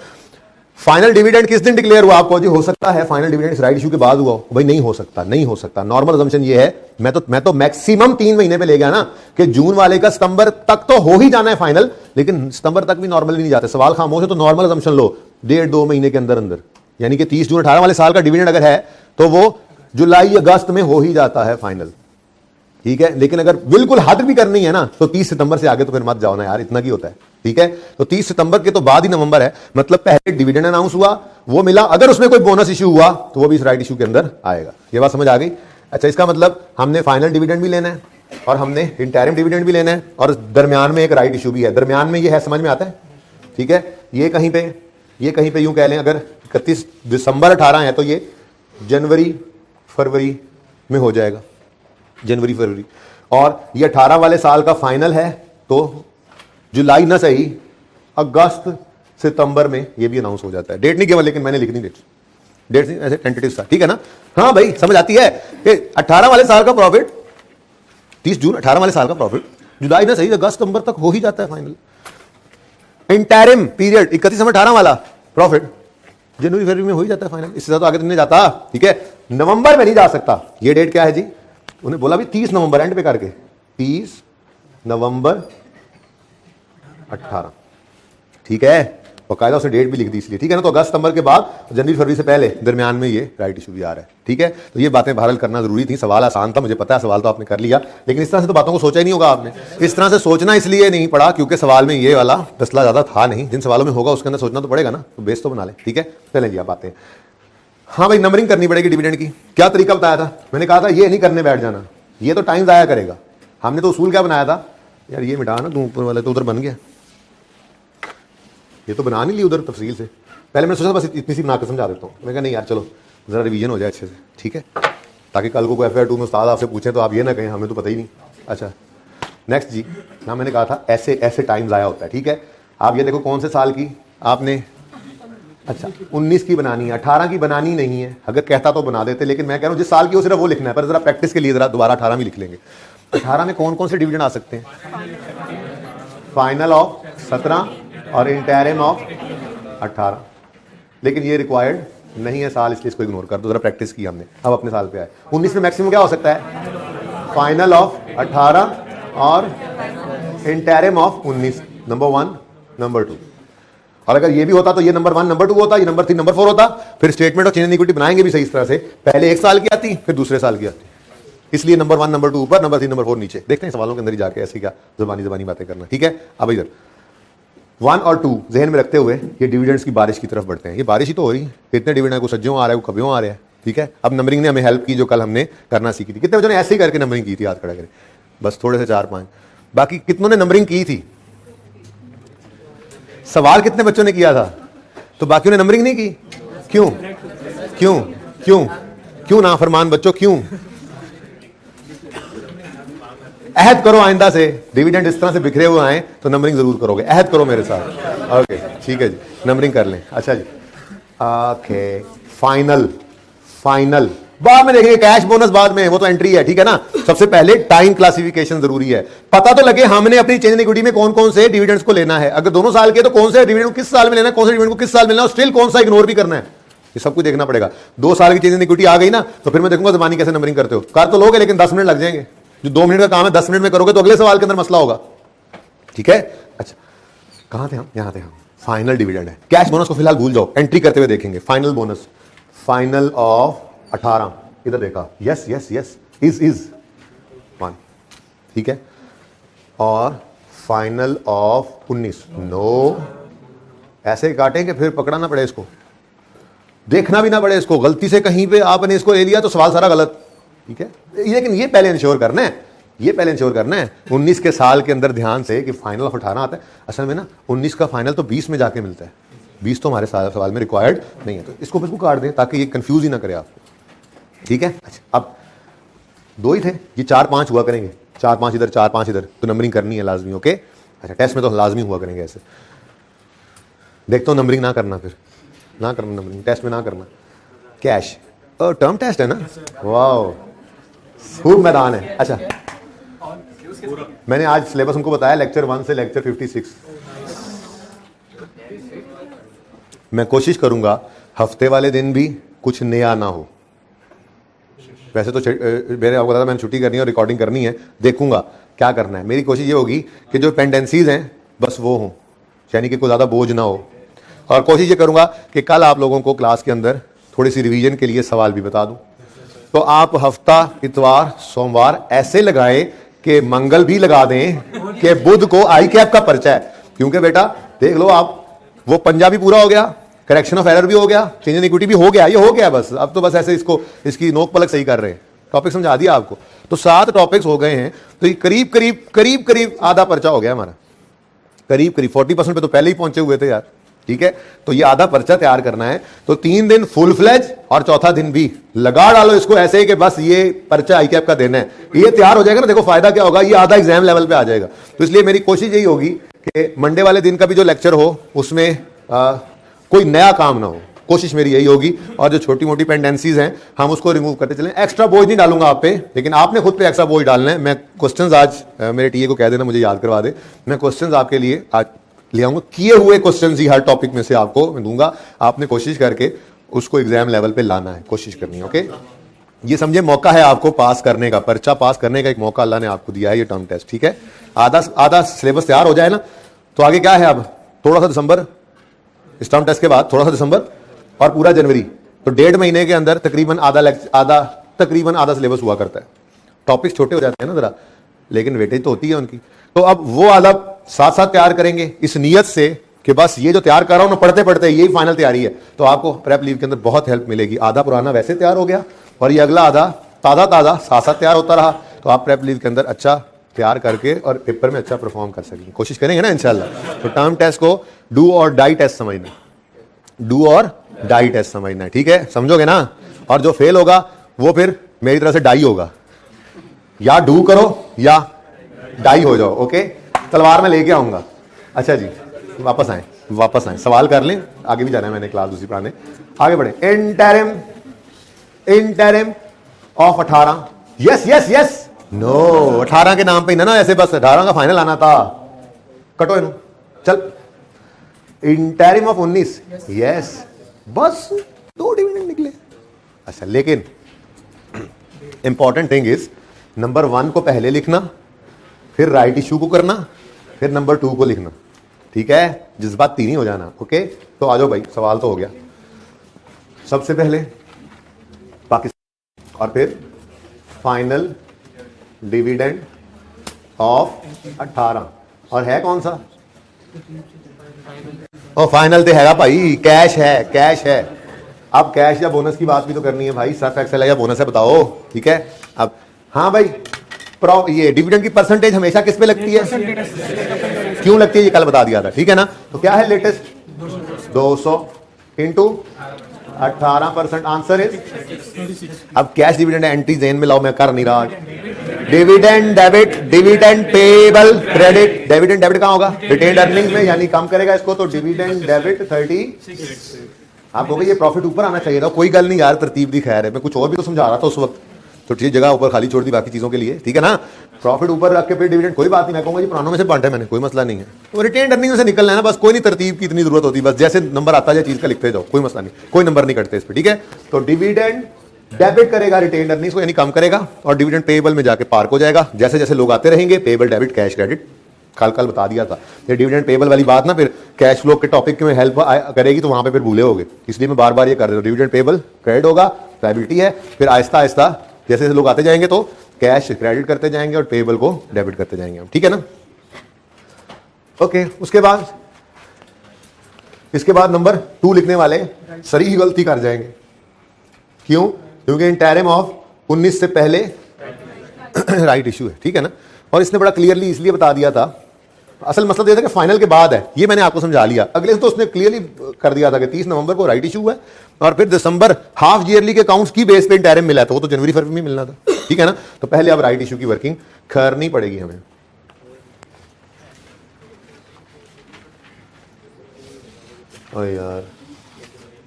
फाइनल डिविडेंड किस दिन डिक्लेयर हुआ आपको? जी हो सकता है फाइनल डिविडेंड इस राइट इशू के बाद हुआ हो। भाई नहीं हो सकता, नहीं हो सकता। नॉर्मल अजम्पशन ये है, मैं तो मैक्सिमम 3 महीने पे ले गया ना, कि जून वाले का सितंबर तक तो हो ही जाना है फाइनल, लेकिन सितंबर तक भी नॉर्मली नहीं जाते। सवाल खामोश है तो नॉर्मल अजम्पशन लो, 1.5-2 महीने के अंदर अंदर, यानी कि 30 जून 18 वाले साल का डिविडेंड अगर है तो वो जुलाई अगस्त में हो ही जाता है फाइनल। ठीक है, लेकिन अगर बिल्कुल हद भी करनी है ना तो 30 सितंबर से आगे तो फिर मत जाओ ना यार, इतना की होता है। ठीक है, तो 30 सितंबर के तो बाद ही नवंबर है, मतलब पहले डिविडेंड अनाउंस हुआ, वो मिला, अगर उसमें कोई बोनस इश्यू हुआ तो वो भी इस राइट इश्यू के अंदर आएगा। ये बात समझ आ गई? अच्छा, इसका मतलब हमने फाइनल डिविडेंड भी लेना है और हमने इंटरिम डिविडेंड भी लेना है, और दरमियान में एक राइट इश्यू भी है। दरमियान में ये है, समझ में आता है? ठीक है, ये कहीं पे यूं कह लें, अगर 31 दिसंबर 18 है तो ये जनवरी फरवरी में हो जाएगा, जनवरी फरवरी। और ये 18 वाले साल का फाइनल है तो जुलाई ना सही, अगस्त सितंबर में ये भी अनाउंस हो जाता है। डेट नहीं केवल, लेकिन मैंने लिखनी डेट ऐसे टेंटेटिव सा। ठीक है ना। हाँ भाई समझ आती है कि 18 वाले साल का प्रॉफिट, 30 जून 18 वाले साल का प्रॉफिट जुलाई ना सही अगस्त सितंबर तक हो ही जाता है फाइनल। इंटरिम पीरियड 31 दिसंबर 18 वाला प्रॉफिट जनवरी फरवरी में हो ही जाता है फाइनल, इससे ज्यादा आगे तो नहीं जाता। ठीक है, नवंबर में नहीं जा सकता। ये डेट क्या है जी? उन्हें बोला भी 30 नवंबर एंड पे करके, 30 नवंबर 18। ठीक है, बाकायदा उसने डेट भी लिख दी इसलिए। ठीक है ना। तो अगस्त सितंबर के बाद, जनवरी फरवरी से पहले दरमियान में ये राइट इशू भी आ रहा है। ठीक है, तो ये बातें बहरहाल करना जरूरी थी। सवाल आसान था, मुझे पता है, सवाल तो आपने कर लिया, लेकिन इस तरह से तो बातों को सोचा ही नहीं होगा आपने। इस तरह से सोचना इसलिए नहीं पड़ा क्योंकि सवाल में ये वाला फैसला ज्यादा था नहीं। जिन सवालों में होगा उसके अंदर सोचना तो पड़ेगा ना, तो बेस तो बना ले। ठीक है, चलें जी आप बातें। हाँ भाई, नंबरिंग करनी पड़ेगी डिविडेंड की। क्या तरीका बताया था? मैंने कहा था ये नहीं करने बैठ जाना, ये तो टाइम जाया करेगा। हमने तो उसूल क्या बनाया था यार, ये मिटा ना तू, ऊपर वाले तो उधर बन गया, ये तो बना नहीं ली उधर तफसील से। पहले मैंने सोचा बस इतनी सी बनाकर समझा देता हूँ। मैं कहा नहीं यार चलो जरा रिवीजन हो जाए अच्छे से। ठीक है, ताकि कल को FR 2 में उस्ताद आपसे पूछे तो आप ये ना कहें हमें तो पता ही नहीं। अच्छा नेक्स्ट जी, ना मैंने कहा था ऐसे टाइम ज़ाया होता है। ठीक है, आप ये देखो कौन से साल की आपने, अच्छा 19 की बनानी है, 18 की बनानी नहीं है। अगर कहता तो बना देते, लेकिन मैं कह रहा हूँ जिस साल की हो सिर्फ वो लिखना है। पर जरा प्रैक्टिस के लिए जरा दोबारा 18 में लिख लेंगे। 18 में कौन कौन से डिविडेंड आ सकते हैं? फाइनल ऑफ 17 और इंटरिम ऑफ 18, लेकिन ये रिक्वायर्ड नहीं है साल, इसलिए इसको इग्नोर कर दो। जरा प्रैक्टिस की हमने, अब अपने साल पे आए। 19 में मैक्सिमम क्या हो सकता है? फाइनल ऑफ 18 और इंटरिम ऑफ 19, नंबर 1 नंबर 2। और अगर ये भी होता तो ये नंबर 1 नंबर 2 होता, ये नंबर 3 नंबर 4 होता। फिर statement of change in equity बनाएंगे भी सही इस तरह से, पहले 1 साल की आती फिर दूसरे साल की आती, इसलिए नंबर 1 नंबर 2 ऊपर, नंबर 3 नंबर 4 नीचे। देखते हैं सवालों के अंदर ही जाके ऐसे क्या जबानी बातें करना। ठीक है, अब इधर 1 और 2 जहन में रखते हुए ये डिविडेंड्स की बारिश की तरफ बढ़ते हैं। ये बारिश ही तो हो रही है, कितने डिविडेंड को सज्जों आ रहा है, को कब्यों आ रहा है। ठीक है, अब नंबरिंग ने हमें हेल्प की, जो कल हमने करना सीखी थी। कितने बच्चों ने ऐसे ही करके नंबरिंग की थी? याद खड़ा करें, बस थोड़े से 4-5। बाकी कितनों ने नंबरिंग की थी? सवाल कितने बच्चों ने किया था? तो बाकियों ने नंबरिंग नहीं की। क्यों क्यों क्यों क्यों ना फरमान बच्चों, क्यों? अहद करो आइंदा से डिविडेंड इस तरह से बिखरे हुए आए तो नंबरिंग जरूर करोगे। अहद करो मेरे साथ। ओके ठीक है जी, नंबरिंग कर लें। अच्छा जी, ओके फाइनल बाद में देखेंगे, कैश बोनस बाद में, वो तो एंट्री है। ठीक है ना, सबसे पहले टाइम क्लासिफिकेशन जरूरी है। पता तो लगे हमने अपनी चेंज इन इक्विटी में कौन कौन से डिविडेंड्स को लेना है। अगर दोनों साल के तो कौन से डिविडेंड किस साल में लेना है, कौन से डिविडेंड को किस साल मिलना है, और स्टिल कौन सा इग्नोर भी करना है, ये सब कुछ देखना पड़ेगा। 2 साल की चेंज इन इक्विटी आ गई ना, तो फिर मैं देखूंगा जबानी कैसे नंबरिंग करते हो। कर तो लोगे लेकिन 10 मिनट लग जाएंगे। जो 2 मिनट का काम है 10 मिनट में करोगे तो अगले सवाल के अंदर मसला होगा। ठीक है, अच्छा कहां थे हम? यहां थे हम। फाइनल डिविडेंड है। कैश बोनस को फिलहाल भूल जाओ, एंट्री करते हुए देखेंगे। फाइनल बोनस, फाइनल ऑफ 18, इधर देखा, यस यस यस, इज 1। ठीक है, और फाइनल ऑफ 19, नो। ऐसे काटें कि फिर पकड़ा ना पड़े इसको, देखना भी ना पड़े इसको। गलती से कहीं पे आपने इसको ले लिया तो सवाल सारा गलत। ठीक है, लेकिन ये पहले इंश्योर करना है, ये पहले इंश्योर करना है 19 के साल के अंदर ध्यान से कि फाइनल ऑफ 18 आता है। असल में ना 19 का फाइनल तो 20 में जाके मिलता है, 20 तो हमारे सवाल में रिक्वायर्ड नहीं है, तो इसको बस को काट दें ताकि ये कंफ्यूज ही ना करे आपको, ठीक है। अच्छा, अब 2 ही थे, ये 4-5 हुआ करेंगे, 4-5 इधर 4-5 इधर, तो नंबरिंग करनी है लाजमी, ओके। अच्छा, टेस्ट में तो लाजमी हुआ करेंगे ऐसे। देखता हूँ नंबरिंग ना करना, फिर ना करना नंबरिंग, टेस्ट में ना करना। कैश टर्म टेस्ट है ना, वाह खूब मैदान है। अच्छा, मैंने आज सिलेबस उनको बताया लेक्चर 1 से लेक्चर 56। मैं कोशिश करूंगा हफ्ते वाले दिन भी कुछ नया ना हो। वैसे तो मेरे आपको बताया मैंने छुट्टी करनी है और रिकॉर्डिंग करनी है, देखूंगा क्या करना है। मेरी कोशिश ये होगी कि जो पेंडेंसीज हैं बस वो हों, यानी कि कोई ज़्यादा बोझ ना हो। और कोशिश ये करूंगा कि कल आप लोगों को क्लास के अंदर थोड़ी सी रिवीजन के लिए सवाल भी बता दूं। तो आप हफ्ता इतवार सोमवार ऐसे लगाएं कि मंगल भी लगा दें कि बुध को आई कैप का पर्चा है, क्योंकि बेटा देख लो आप, वो पंजाबी पूरा हो गया, करेक्शन ऑफ एरर भी हो गया, चेंज इन इक्विटी भी हो गया, ये हो गया बस। अब तो बस ऐसे इसको इसकी नोक पलक सही कर रहे हैं। टॉपिक समझा दिया आपको, तो 7 टॉपिक्स हो गए हैं, तो ये करीब आधा पर्चा हो गया हमारा, करीब 40% पे तो पहले ही पहुंचे हुए थे यार, ठीक है। तो ये आधा पर्चा तैयार करना है, तो 3 दिन फुल फ्लेज और चौथा दिन भी लगा डालो इसको ऐसे कि बस ये पर्चा आई कैप का देना है, ये तैयार हो जाएगा ना। देखो फायदा क्या होगा, ये आधा एग्जाम लेवल पे आ जाएगा। तो इसलिए मेरी कोशिश यही होगी कि मंडे वाले दिन का भी जो लेक्चर हो उसमें कोई नया काम ना हो, कोशिश मेरी यही होगी। और जो छोटी मोटी पेंडेंसीज हैं हम उसको रिमूव करते चलें। एक्स्ट्रा बोझ नहीं डालूंगा आप पे, लेकिन आपने खुद पे एक्स्ट्रा बोझ डालना है। मैं क्वेश्चंस आज मेरे टीए को कह देना मुझे याद करवा दे, मैं क्वेश्चंस आपके लिए आज ले आऊंगा, किए हुए क्वेश्चंस ही हर टॉपिक में से आपको मैं दूंगा। आपने कोशिश करके उसको एग्जाम लेवल पे लाना है, कोशिश करनी है, ओके। ये समझे मौका है आपको पास करने का, पर्चा पास करने का एक मौका अल्लाह ने आपको दिया है, ये टर्म टेस्ट, ठीक है। आधा सिलेबस तैयार हो जाए ना, तो आगे क्या है, अब थोड़ा सा दिसंबर, इस टर्म टेस्ट के बाद थोड़ा सा दिसंबर और पूरा जनवरी, तो 1.5 महीने के अंदर तकरीबन आधा सिलेबस हुआ करता है। टॉपिक्स छोटे हो जाते हैं ना जरा, लेकिन वेटेज तो होती है उनकी। तो अब वो आधा साथ साथ तैयार करेंगे इस नियत से कि बस ये जो तैयार कर रहा हूं ना पढ़ते पढ़ते यही फाइनल तैयारी है, तो आपको प्रेप लीव के अंदर बहुत हेल्प मिलेगी। आधा पुराना वैसे तैयार हो गया और ये अगला आधा ताज़ा साथ साथ तैयार होता रहा, तो आप प्रेप लीव के अंदर अच्छा तैयार करके और पेपर में अच्छा परफॉर्म कर सकेंगे। कोशिश करेंगे ना इंशाल्लाह। तो टर्म टेस्ट को डू और डाई टेस्ट समझना, डू और डाई टेस्ट समझना है, ठीक है, समझोगे ना। और जो फेल होगा वो फिर मेरी तरह से डाई होगा, या डू करो या डाई हो जाओ, ओके। तलवार में लेके आऊंगा। अच्छा जी, वापस आए, सवाल कर लें, आगे भी जाना है मैंने क्लास दूसरी पढ़ाने, आगे बढ़े। इंटरिम ऑफ 18, यस नो 18 के नाम पे ना ऐसे बस 18 का फाइनल आना था, कटो इन्हों, चल। इंटरिम ऑफ 19, यस, बस 2 डिविडेंड निकले। अच्छा, लेकिन इंपॉर्टेंट थिंग इज नंबर 1 को पहले लिखना, फिर राइट इशू को करना, फिर नंबर 2 को लिखना, ठीक है, जज्बाती नहीं हो जाना, ओके। तो आ जाओ भाई, सवाल तो हो गया। सबसे पहले पाकिस्तान और फिर फाइनल डिविडेंड ऑफ 18, और है कौन सा, ओ फाइनल तो हैगा भाई, कैश है। अब कैश या बोनस की बात भी तो करनी है भाई, सर्फ एक्सेल है या बोनस है बताओ, ठीक है। अब हाँ भाई, ये डिविडेंड की परसेंटेज हमेशा किस पे लगती है, क्यों लगती है ये कल बता दिया था, ठीक है ना। तो क्या है लेटेस्ट, 200 इंटू 18%, आंसर इज, अब कैश डिविडेंड एंट्री जेन में लाओ, मैं कर नहीं रहा। Dividend debit, dividend payable credit, dividend debit कहां होगा, रिटेन्ड अर्निंग में, यानी कम करेगा इसको, तो डिविडेंड डेबिट 36। आप कहोगे ये प्रॉफिट ऊपर आना चाहिए था, कोई गल नहीं यार, तरतीब दी खैर है, मैं कुछ और भी तो समझा रहा था उस वक्त, तो ठीक जगह ऊपर खाली छोड़ दी बाकी चीजों के लिए, ठीक है ना। प्रॉफिट ऊपर रख के फिर डिविडेंड, कोई बात नहीं, मैं कहूंगा जी पुरानों में से बांटा है मैंने, कोई मसला नहीं है। तो रिटेन अर्निंग से निकलना है ना बस, कोई नहीं तरतीब की इतनी जरूरत होती, बस जैसे नंबर आता है चीज का लिखते जाओ, कोई मसला नहीं, कोई नंबर नहीं कटते इस पर, ठीक है। तो डिविडेंड डेबिट करेगा रिटेन अर्निंग्स को, यानी कम करेगा, और डिविडेंड पेएबल में जाके पार्क हो जाएगा। जैसे जैसे लोग आते रहेंगे, पेएबल डेबिट कैश क्रेडिट, कल बता दिया था। ये डिविडेंड पेएबल वाली बात ना फिर कैश फ्लो के टॉपिक में हेल्प करेगी, तो वहां पे फिर भूले होगे, इसलिए मैं बार बार ये कर रहा हूं। डिविडेंड पेएबल क्रेडिट होगा, लायबिलिटी है, फिर आहिस्ता आहिस्ता जैसे जैसे लोग आते जाएंगे तो कैश क्रेडिट करते जाएंगे और पेएबल को डेबिट करते जाएंगे हम, ठीक है ना। ओके, उसके बाद इसके बाद नंबर 2 लिखने वाले सही गलती कर जाएंगे, क्यों, क्योंकि इन टर्म ऑफ 19 से पहले राइट इशू है, ठीक है ना। और इसने बड़ा क्लियरली इसलिए बता दिया था, असल मसला ये था कि फाइनल के बाद है, ये मैंने आपको समझा लिया। अगले दिन तो उसने क्लियरली कर दिया था कि 30 नवंबर को राइट इशू है और फिर दिसंबर हाफ ईयरली के अकाउंट्स की बेस पे इंटरिम मिला था, वो तो जनवरी फरवरी में मिलना था, ठीक है ना। तो पहले अब राइट इशू की वर्किंग करनी पड़ेगी हमें। ओ यार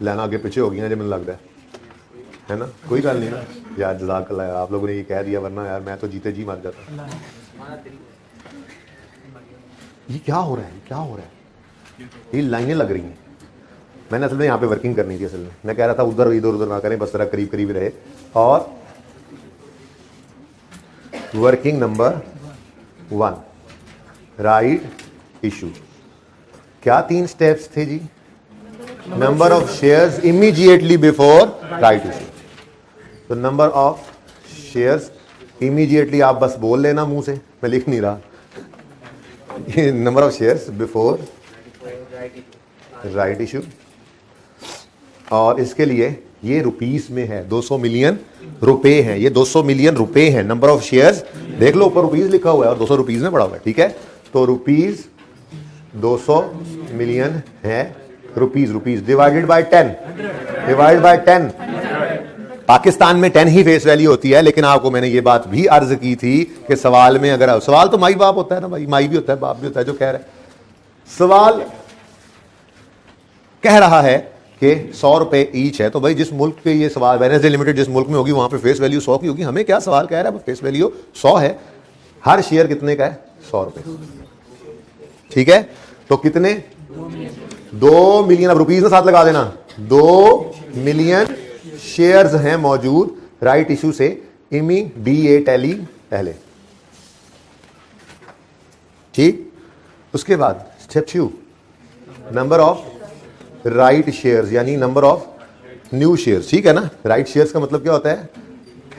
लाना आगे पीछे हो गई ना, जो मुझे लगता है ना। कोई गल नहीं ना यार, जज़ाकल्लाह यार, आप लोगों ने ये कह दिया, वरना यार मैं तो जीते जी मर जाता। ये क्या हो रहा है, क्या हो रहा है, ये लाइनें लग रही हैं। मैंने असल में यहाँ पे वर्किंग करनी थी, असल में मैं कह रहा था उधर इधर उधर ना करें, बस जरा करीब करीब रहे। और वर्किंग नंबर 1 राइट इशू, क्या 3 स्टेप्स थे जी? Number of shares immediately before right issue. तो नंबर ऑफ शेयर्स इमीडिएटली, आप बस बोल लेना मुंह से, मैं लिख नहीं रहा। Number of shares before right issue, और इसके लिए ये रुपीस में है, 200 मिलियन रुपए हैं, ये 200 मिलियन रुपए हैं। नंबर ऑफ शेयर्स देख लो, ऊपर रुपीस लिखा हुआ है और 200 रुपीस में पड़ा हुआ है, ठीक है। तो रुपीस 200 मिलियन है, rupees divided by 10, divide by 10। Pakistan में 10 ही फेस वैल्यू होती है, लेकिन आपको मैंने ये बात भी अर्ज की थी कि सवाल में अगर सवाल तो माई बाप होता है ना भाई, माई भी होता है बाप भी होता है जो कह रहा है। सवाल कह रहा है कि 100 रुपए ईच है, तो भाई जिस मुल्क पे ये सवाल, वेडनेसडे लिमिटेड जिस मुल्क में होगी वहां पे फेस वैल्यू 100 की होगी। हमें क्या सवाल कह रहा है, फेस वैल्यू 100 है, हर शेयर कितने का है? 100 रुपए, ठीक है। तो कितने? 2 मिलियन, अब रुपीस में साथ लगा देना, 2 मिलियन शेयर्स हैं मौजूद राइट इशू से इमीडिएटली पहले, ठीक। उसके बाद step 2 number of right shares, यानी नंबर ऑफ न्यू शेयर्स, ठीक है ना। राइट शेयर्स का मतलब क्या होता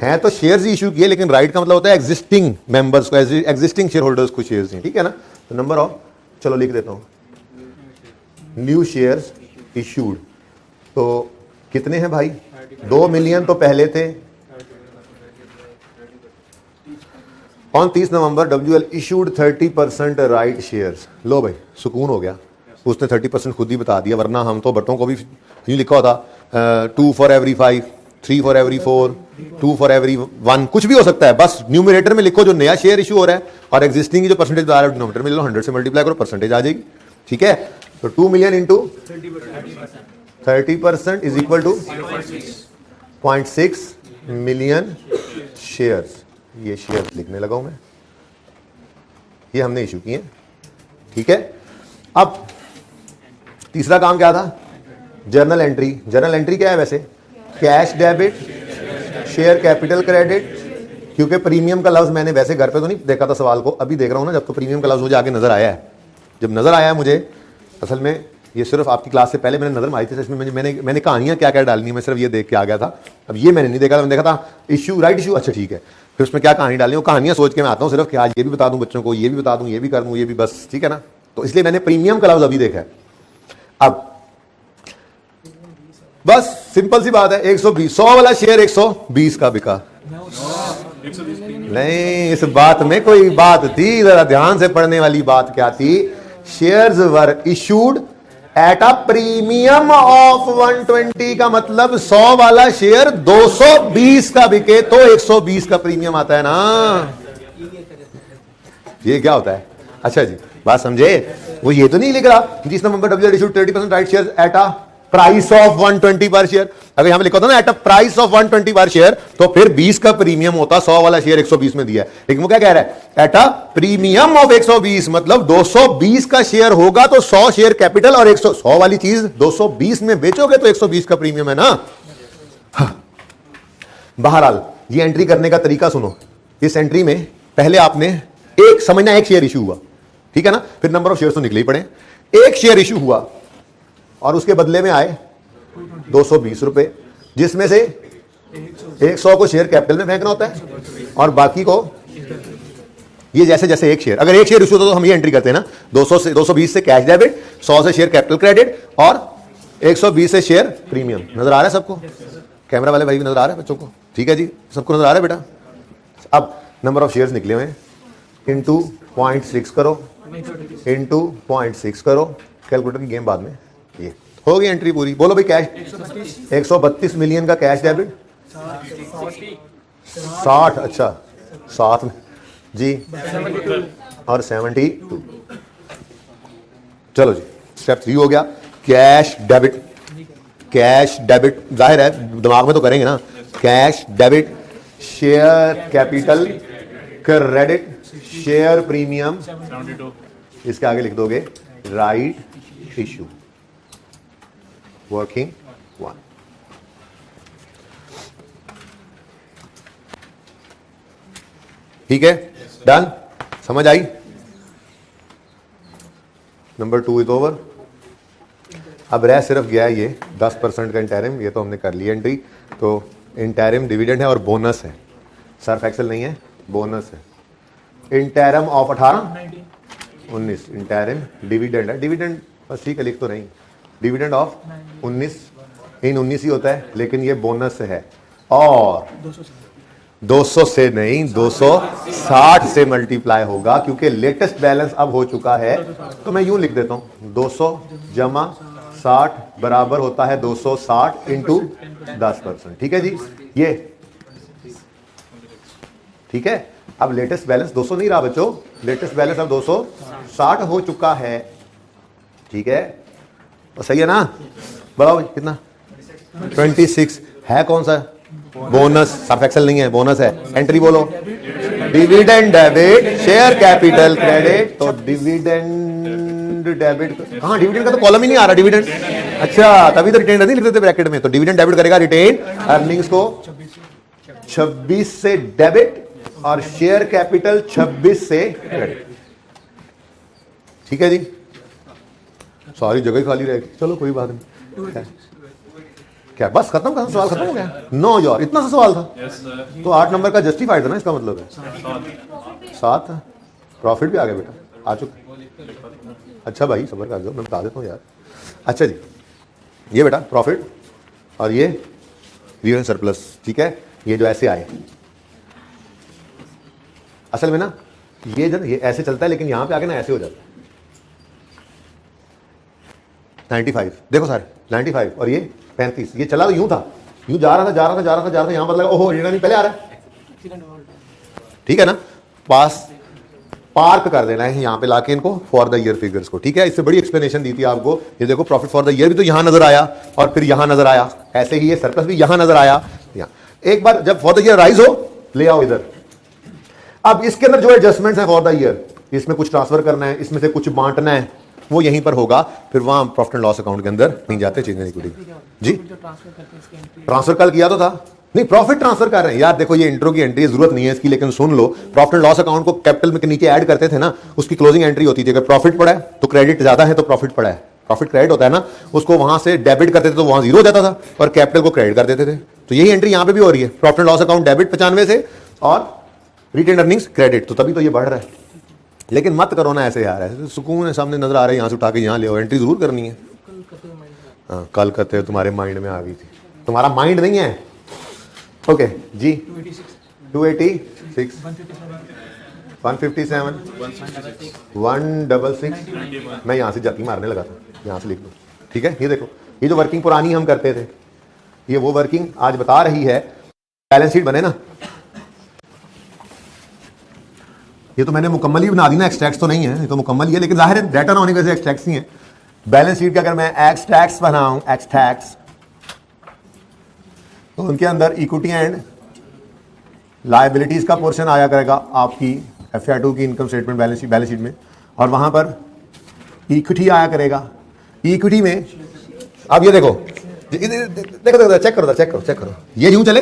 है तो शेयर्स इशू किए, लेकिन राइट का मतलब होता है एग्जिस्टिंग मेंबर्स को, एग्जिस्टिंग शेयर होल्डर्स को शेयर्स हैं, ठीक है ना। तो नंबर ऑफ, चलो लिख देता हूं, न्यू शेयर्स इशूड, तो कितने हैं भाई? 2 मिलियन तो पहले थे। On 30 November WL issued 30% right shares. लो भाई सुकून हो गया, उसने 30% खुद ही बता दिया, वरना हम तो बटों को भी यूं लिखा होता 2 for every 5, 3 for every 4, 2 for every 1, कुछ भी हो सकता है। बस न्यूमरेटर में लिखो जो नया शेयर इशू हो रहा है, और एग्जिस्टिंग की जो परसेंटेज बता रहा है डिनोमिनेटर में लो, 100 से मल्टीप्लाई करो, परसेंटेज आ जाएगी, ठीक है। तो 2 million into 30% is equal to 0.6 million shares. ये शेयर्स लिखने लगा हूं मैं, ये हमने इशू किए, ठीक है। अब तीसरा काम क्या था? Journal entry. जर्नल एंट्री क्या है वैसे? Cash debit, share capital credit, क्योंकि प्रीमियम का लफ्ज मैंने वैसे घर पे तो नहीं देखा था सवाल को, अभी देख रहा हूं ना, जब तो प्रीमियम का लफ्ज मुझे आगे नजर आया है। जब नजर आया मुझे, असल में ये सिर्फ आपकी क्लास से पहले मैंने नजर मारी थी, इसमें मैंने कहानियां क्या क्या डालनी है, मैं सिर्फ ये देख के आ गया था। अब ये मैंने नहीं देखा था, मैंने देखा था इशू, राइट इशू, अच्छा ठीक है, फिर उसमें क्या कहानी डालनी है, वो कहानियां सोच के मैं आता हूँ सिर्फ कि आज ये भी बता दूं बच्चों को, ये भी बता दूं, ये भी कर दूं, ये भी, बस ठीक है ना। तो इसलिए मैंने प्रीमियम का लफ्ज अभी देखा है। अब बस सिंपल सी बात है, 120, 100 वाला शेयर 120 का बिका नहीं। इस बात में कोई बात थी, जरा ध्यान से पढ़ने वाली बात क्या थी? Shares were issued at a premium of 120 का मतलब 100 वाला शेयर 220 का बिके तो 120 का प्रीमियम आता है ना। ये क्या होता है? अच्छा जी बात समझे? वो ये तो नहीं लिख रहा 30 November WL issued 30% right share at a price of 120 पर शेयर। अगर यहां लिखा होता ना एट अ प्राइस ऑफ 120 पर शेयर, तो फिर 20 का प्रीमियम होता, 100 वाला शेयर 120 में दिया है। लेकिन वो क्या कह रहा है? एट अ प्रीमियम ऑफ 120, मतलब 220 का शेयर होगा तो 100 शेयर कैपिटल, और 100 वाली चीज 220 में बेचोगे तो 120 का प्रीमियम है ना। हाँ। बहरहाल ये एंट्री करने का तरीका सुनो। इस एंट्री में पहले आपने एक समझना, एक शेयर इशू हुआ, ठीक है ना, फिर नंबर ऑफ शेयर तो निकले ही पड़े। एक शेयर इशू हुआ और उसके बदले में आए 220 रुपए, जिसमें से 100 को शेयर कैपिटल में फेंकना होता है और बाकी को ये जैसे जैसे एक शेयर, अगर एक शेयर इशू होता तो हम ये एंट्री करते हैं ना, 220 से कैश डेबिट, 100 से शेयर कैपिटल क्रेडिट और 120 से शेयर प्रीमियम। नजर आ रहा है सबको? कैमरा वाले भाई भी नजर आ रहा है बच्चों को? ठीक है जी, सबको नजर आ रहा है बेटा? अब नंबर ऑफ शेयर्स निकले हुए हैं, इंटू 0.6 करो, इंटू 0.6 करो, कैलकुलेटर की गेम बाद में। ये हो गई एंट्री पूरी। बोलो भाई कैश 132 मिलियन का कैश डेबिट 60, अच्छा 7 जी और 72। चलो जी, स्टेप 3 हो गया, कैश डेबिट। कैश डेबिट जाहिर है दिमाग में तो करेंगे ना, cash debit, share capital credit, share premium, इसके आगे लिख दोगे राइट इश्यू, वर्किंग 1। ठीक है, डन, समझ आई? Number 2 is over. अब रह सिर्फ गया ये 10% का इंटरिम, ये तो हमने कर लिया एंट्री। तो इंटरिम डिविडेंड है और बोनस है, सर्फ एक्सेल नहीं है, बोनस है। इंटरिम ऑफ 18-19, इंटरिम डिविडेंड है, डिविडेंड बस ठीक है, लिख तो नहीं, डिविडेंड ऑफ 19, इन 19 ही होता है, लेकिन ये बोनस है और 200 से नहीं 260 से मल्टीप्लाई होगा, क्योंकि लेटेस्ट बैलेंस अब हो चुका है। तो मैं यूं लिख देता हूं 200 जमा 60 बराबर होता है 260 इंटू 10%। ठीक है जी, ये ठीक है। अब लेटेस्ट बैलेंस 200 नहीं रहा बच्चों, लेटेस्ट बैलेंस अब 260 हो चुका है। ठीक है, तो सही है ना? बढ़ाओ कितना? 26 है, कौन सा? बोनस, सर्फ एक्सेल नहीं है, बोनस है। एंट्री बोलो, dividend debit, share capital credit. तो डिविडेंड डेबिट कहां? डिविडेंड का तो कॉलम ही नहीं आ रहा, डिविडेंड। अच्छा, तभी तो रिटेन नहीं लिख देते ब्रैकेट में। तो डिविडेंड डेबिट करेगा रिटेन अर्निंग्स को 26 से डेबिट और शेयर कैपिटल 26 से क्रेडिट। ठीक है जी, सारी जगह खाली रहेगी। चलो कोई बात नहीं, क्या बस खत्म का सवाल खत्म हो गया? 9 यार, इतना सा सवाल था। तो 8 नंबर का जस्टिफाइड था ना, इसका मतलब है 7। प्रॉफिट भी आ गया बेटा, आ चुका। अच्छा भाई सबर कर दो, मैं बता देता हूँ यार। अच्छा जी, ये बेटा प्रॉफिट और ये रियल सरप्लस। ठीक है, ये जो ऐसे आए, असल में ना ये जब ये ऐसे चलता है, लेकिन यहां पे आके ना ऐसे हो जाता है 95। देखो सारे 95 और ये 35। ये चला तो यूं था, यूं जा रहा था, जा रहा था, जा रहा था, जा रहा था, यहां पर लगा ओहो ये नहीं पहले आ रहा है। ठीक है ना, पास पार्क कर देना है यहाँ पे लाके इनको फॉर द ईयर फिगर्स को। ठीक है, इससे बड़ी एक्सप्लेनेशन दी थी आपको। ये देखो प्रॉफिट फॉर द ईयर भी तो यहां नजर आया और फिर यहां नजर आया, ऐसे ही ये सरप्लस भी यहां नजर आया। यहाँ एक बार जब फॉर द ईयर राइज हो, ले आओ इधर। अब इसके अंदर जो एडजस्टमेंट्स है फॉर द ईयर, इसमें कुछ ट्रांसफर करना है, इसमें से कुछ बांटना है, वो यहीं पर होगा। फिर वहां प्रॉफिट एंड लॉस अकाउंट के अंदर नहीं जाते, चेंज इन इक्विटी। जी ट्रांसफर कल किया तो था, नहीं प्रॉफिट ट्रांसफर कर रहे हैं यार। देखो ये इंट्रो की एंट्री जरूरत नहीं है इसकी, लेकिन सुन लो, प्रॉफिट एंड लॉस अकाउंट को कैपिटल में के नीचे ऐड करते थे ना, उसकी क्लोजिंग एंट्री होती थी। अगर प्रॉफिट पड़ा है तो क्रेडिट ज्यादा है तो प्रॉफिट पड़ा है, प्रॉफिट क्रेडिट होता है ना, उसको वहां से डेबिट करते थे तो वहां जीरो हो जाता था और कैपिटल को क्रेडिट कर देते थे। तो यही एंट्री यहां पे भी हो रही है, profit and loss account debit 95 से और रिटेन अर्निंग्स क्रेडिट। तो तभी तो ये बढ़ रहा है, लेकिन मत करो ना ऐसे यार, ऐसे सुकून है, सामने नजर आ रहा है, यहां से उठा के यहां ले आओ। एंट्री जरूर करनी है। हाँ कल करते तुम्हारे माइंड में आ गई थी, तुम्हारा माइंड नहीं है। ओके जी, 286 157 166। मैं यहां से जाती मारने लगा था, यहां से लिख दो। ठीक है, ये देखो, ये जो वर्किंग पुरानी हम करते थे, ये वो वर्किंग आज बता रही है। बैलेंस शीट बने ना, ये तो मैंने मुकम्मल ही बना दी ना, एक्सट्रैक्ट्स तो नहीं है, ये तो मुकम्मल ही है, लेकिन जाहिर है डाटा ना होने की वजह से एक्सट्रैक्ट्स नहीं है। बैलेंस शीट का अगर मैं एक्सट्रैक्ट्स बनाऊं, एक्सट्रैक्ट्स, तो उनके अंदर इक्विटी एंड लायबिलिटीज का पोर्शन आया करेगा आपकी FY2 की इनकम स्टेटमेंट बैलेंस शीट में, और वहां पर इक्विटी आया करेगा। इक्विटी में अब ये देखो, देखो चेक करो, ये यूं चले,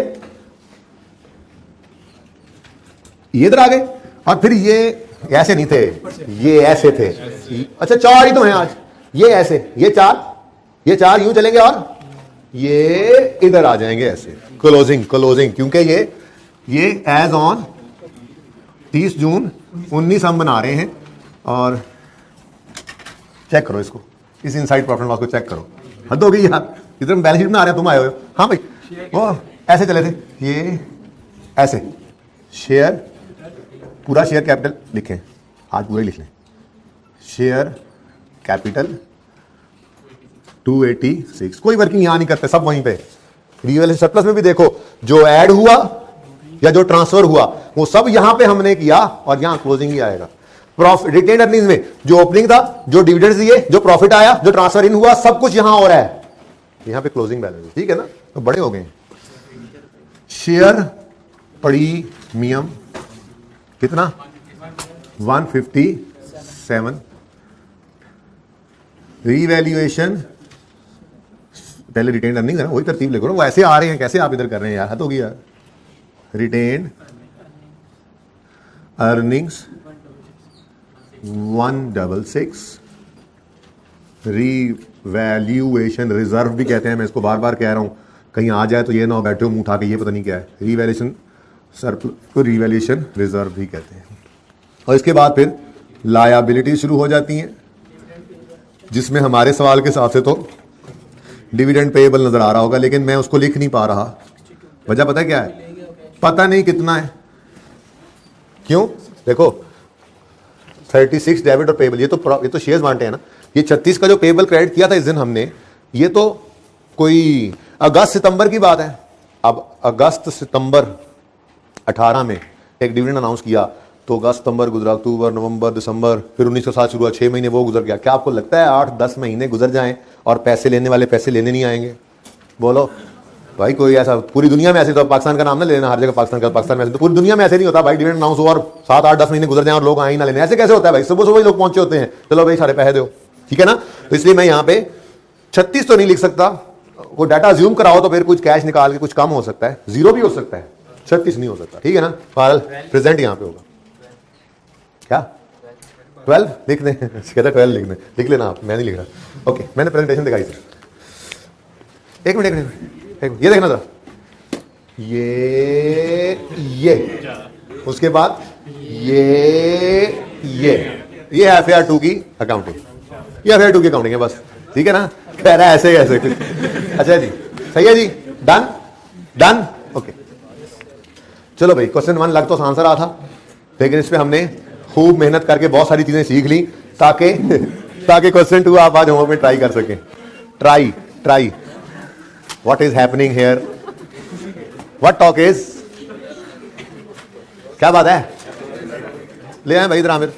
ये इधर आ गए, और फिर ये ऐसे नहीं थे, ये ऐसे थे। अच्छा 4 ही तो हैं आज, ये ऐसे, ये चार यूं चलेंगे और ये इधर आ जाएंगे ऐसे। क्लोजिंग, क्योंकि ये एज ऑन 30 जून 19 हम बना रहे हैं। और चेक करो इसको, इस इनसाइड प्रॉफिट लॉस को चेक करो, हद हो गई यार। इधर हम बैलेंस शीट बना रहे हैं, तुम आए हो। हाँ भाई वो ऐसे चले थे, ये ऐसे शेयर, पूरा शेयर कैपिटल लिखें, हाथ पूरा ही लिख लें, शेयर कैपिटल 286, कोई वर्किंग यहां नहीं करते, सब वहीं पे। रियल सरप्लस में भी देखो, जो ऐड हुआ या जो ट्रांसफर हुआ वो सब यहां पे हमने किया और यहां क्लोजिंग ही आएगा। प्रॉफिट रिटेन अर्निंग्स में जो ओपनिंग था, जो डिविडेंड्स दिए, जो प्रॉफिट आया, जो ट्रांसफर इन हुआ, सब कुछ यहां हो रहा है, यहां पे क्लोजिंग बैलेंस, ठीक है ना। तो बड़े हो गए। शेयर प्रीमियम कितना 157, रीवैल्यूएशन, पहले रिटेन अर्निंग है ना, वही तरतीब लिखो, वो ऐसे आ रहे हैं, कैसे आप इधर कर रहे हैं यार, हद होगी यार। रिटेन अर्निंग्स 166, रीवैल्यूएशन, रिजर्व भी कहते हैं, मैं इसको बार बार कह रहा हूं, कहीं आ जाए तो ये ना हो बैठे हो मुंह उठा के ये पता नहीं क्या है। रीवैल्यूएशन सरप्लस को रीवैल्यूएशन रिजर्व भी कहते हैं। और इसके बाद फिर लायबिलिटी शुरू हो जाती हैं, जिसमें हमारे सवाल के हिसाब से तो डिविडेंड पेएबल नजर आ रहा होगा, लेकिन मैं उसको लिख नहीं पा रहा। वजह पता क्या है? पता नहीं कितना है। क्यों? देखो 36 डेबिट और पेएबल, ये तो शेयर्स बांटे हैं ना। ये 36 का जो पेएबल क्रेडिट किया था इस दिन हमने, ये तो कोई अगस्त सितंबर की बात है। अब अगस्त सितंबर 18 में एक डिविडेंड अनाउंस किया, तो अगस्त सितंबर गुजरा, अक्टूबर नवंबर दिसंबर, फिर 1907 शुरू हुआ, 6 महीने वो गुजर गया। क्या आपको लगता है 8-10 महीने गुजर जाएं और पैसे लेने वाले पैसे लेने नहीं आएंगे? बोलो भाई, कोई ऐसा पूरी दुनिया में ऐसे, तो पाकिस्तान का नाम ना लेना, हर जगह पाकिस्तान में ऐसे, तो पूरी दुनिया में ऐसे नहीं होता भाई। डिविडेंड अनाउंस हो और 7-8-10 महीने गुजर जाएं और लोग आए ही ना लेने, ऐसे कैसे होता है भाई? सुबह सुबह लोग पहुंचे होते हैं, चलो भाई सारे पैसे दो, ठीक है ना। तो इसलिए मैं यहाँ पे 36 तो नहीं लिख सकता, वो डाटा अज्यूम कराओ तो फिर कुछ कैश निकाल के कुछ कम हो सकता है, 0 भी हो सकता है, 36 नहीं हो सकता, ठीक है ना। फाइनल प्रेजेंट यहाँ पे होगा क्या 12 लिख दें? कहता 12 लिख दें, लिख लेना आप, मैं नहीं लिख रहा। ओके, मैंने प्रेजेंटेशन दिखाई सर, एक मिनट, ये देखना जरा, ये उसके बाद ये FAR 2 की अकाउंटिंग, ये FAR 2 की अकाउंटिंग है बस, ठीक है ना। कह रहा है ऐसे ऐसे कुछ, अच्छा जी, सही है जी, डन। ओके चलो भाई, क्वेश्चन 1 लग तो आसान सा रहा था, लेकिन इस पे हमने खूब मेहनत करके बहुत सारी चीजें सीख ली, ताकि क्वेश्चन 2 आप आज होमवर्क में ट्राई कर सकें। Try what is happening here, what talk is, क्या बात है? ले आए भाई इधर आमिर,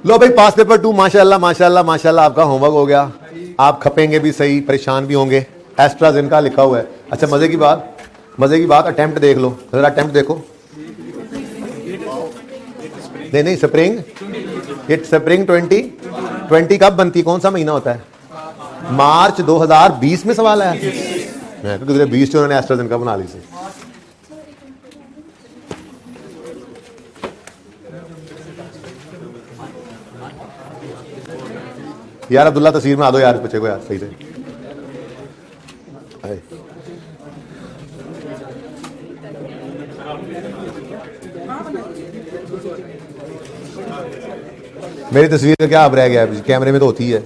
लो भाई पास पेपर 2, माशाल्लाह आपका होमवर्क हो गया। आप खपेंगे भी सही, परेशान भी होंगे, एस्ट्राजेनेका लिखा हुआ है। अच्छा मजे की बात अटेम्प्ट देख लो जरा, अटेम्प्ट देखो। नहीं स्प्रिंग, ये स्प्रिंग 2020 कब बनती, कौन सा महीना होता है? मार्च 2020 में सवाल है, क्योंकि 20 से उन्होंने एस्ट्राजेनेका बना ली थी। यार अब्दुल्ला तस्वीर में आ दो यार, बच्चे को यार सही से। मेरी तस्वीर का क्या अब रह गया, कैमरे में तो होती है।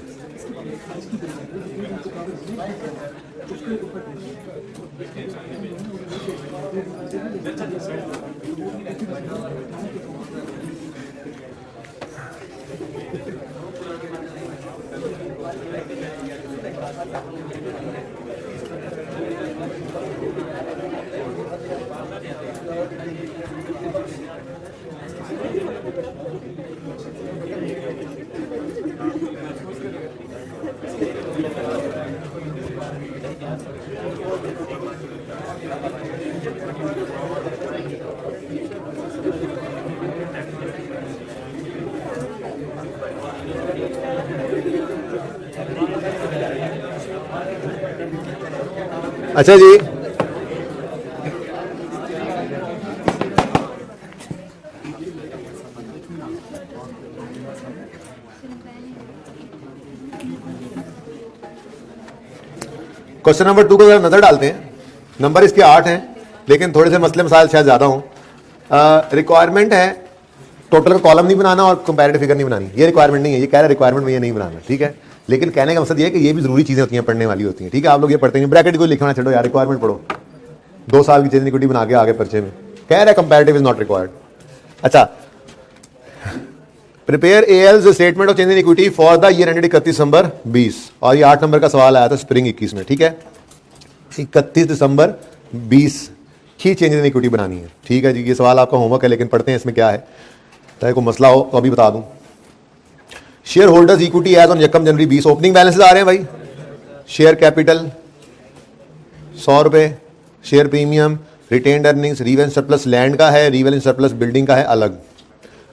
अच्छा जी, क्वेश्चन नंबर 2 को जरा नजर डालते हैं। नंबर इसके 8 हैं, लेकिन थोड़े से मसले मसाइल शायद ज्यादा हों। रिक्वायरमेंट है टोटल का कॉलम नहीं बनाना और कंपैरेटिव फिगर नहीं बनानी, ये रिक्वायरमेंट नहीं है, ये कह रहा है रिक्वायरमेंट में ये नहीं बनाना, ठीक है। लेकिन कहने का मकसद ये है कि ये भी जरूरी चीजें होती हैं, पढ़ने वाली होती हैं। ठीक है, आप लोग ये पढ़ते हैं, ब्रैकेट को लिखना छोड़ो यार, रिक्वायरमेंट पढ़ो। 2 साल की चेंज इन इक्विटी बना के आगे पर्चे में कह रहा है कंपैरेटिव इज नॉट रिक्वायर्ड। अच्छा, prepare AL's statement of change in equity for the year ended 31 December 20, और ये 8 नंबर का सवाल आया था स्प्रिंग 21 में। ठीक है, 31 दिसंबर 20 की चेंज इन इक्विटी बनानी है। ठीक है जी, ये सवाल आपका होमवर्क है, लेकिन पढ़ते हैं इसमें क्या है, चाहे कोई मसला हो तो अभी बता दूं। Share holders equity as on 1 January 20, opening balances आ रहे हैं भाई। शेयर कैपिटल 100 रुपए, share premium, retained earnings, revaluation surplus land का है, रीवैल्यूएशन सरप्लस बिल्डिंग का है, अलग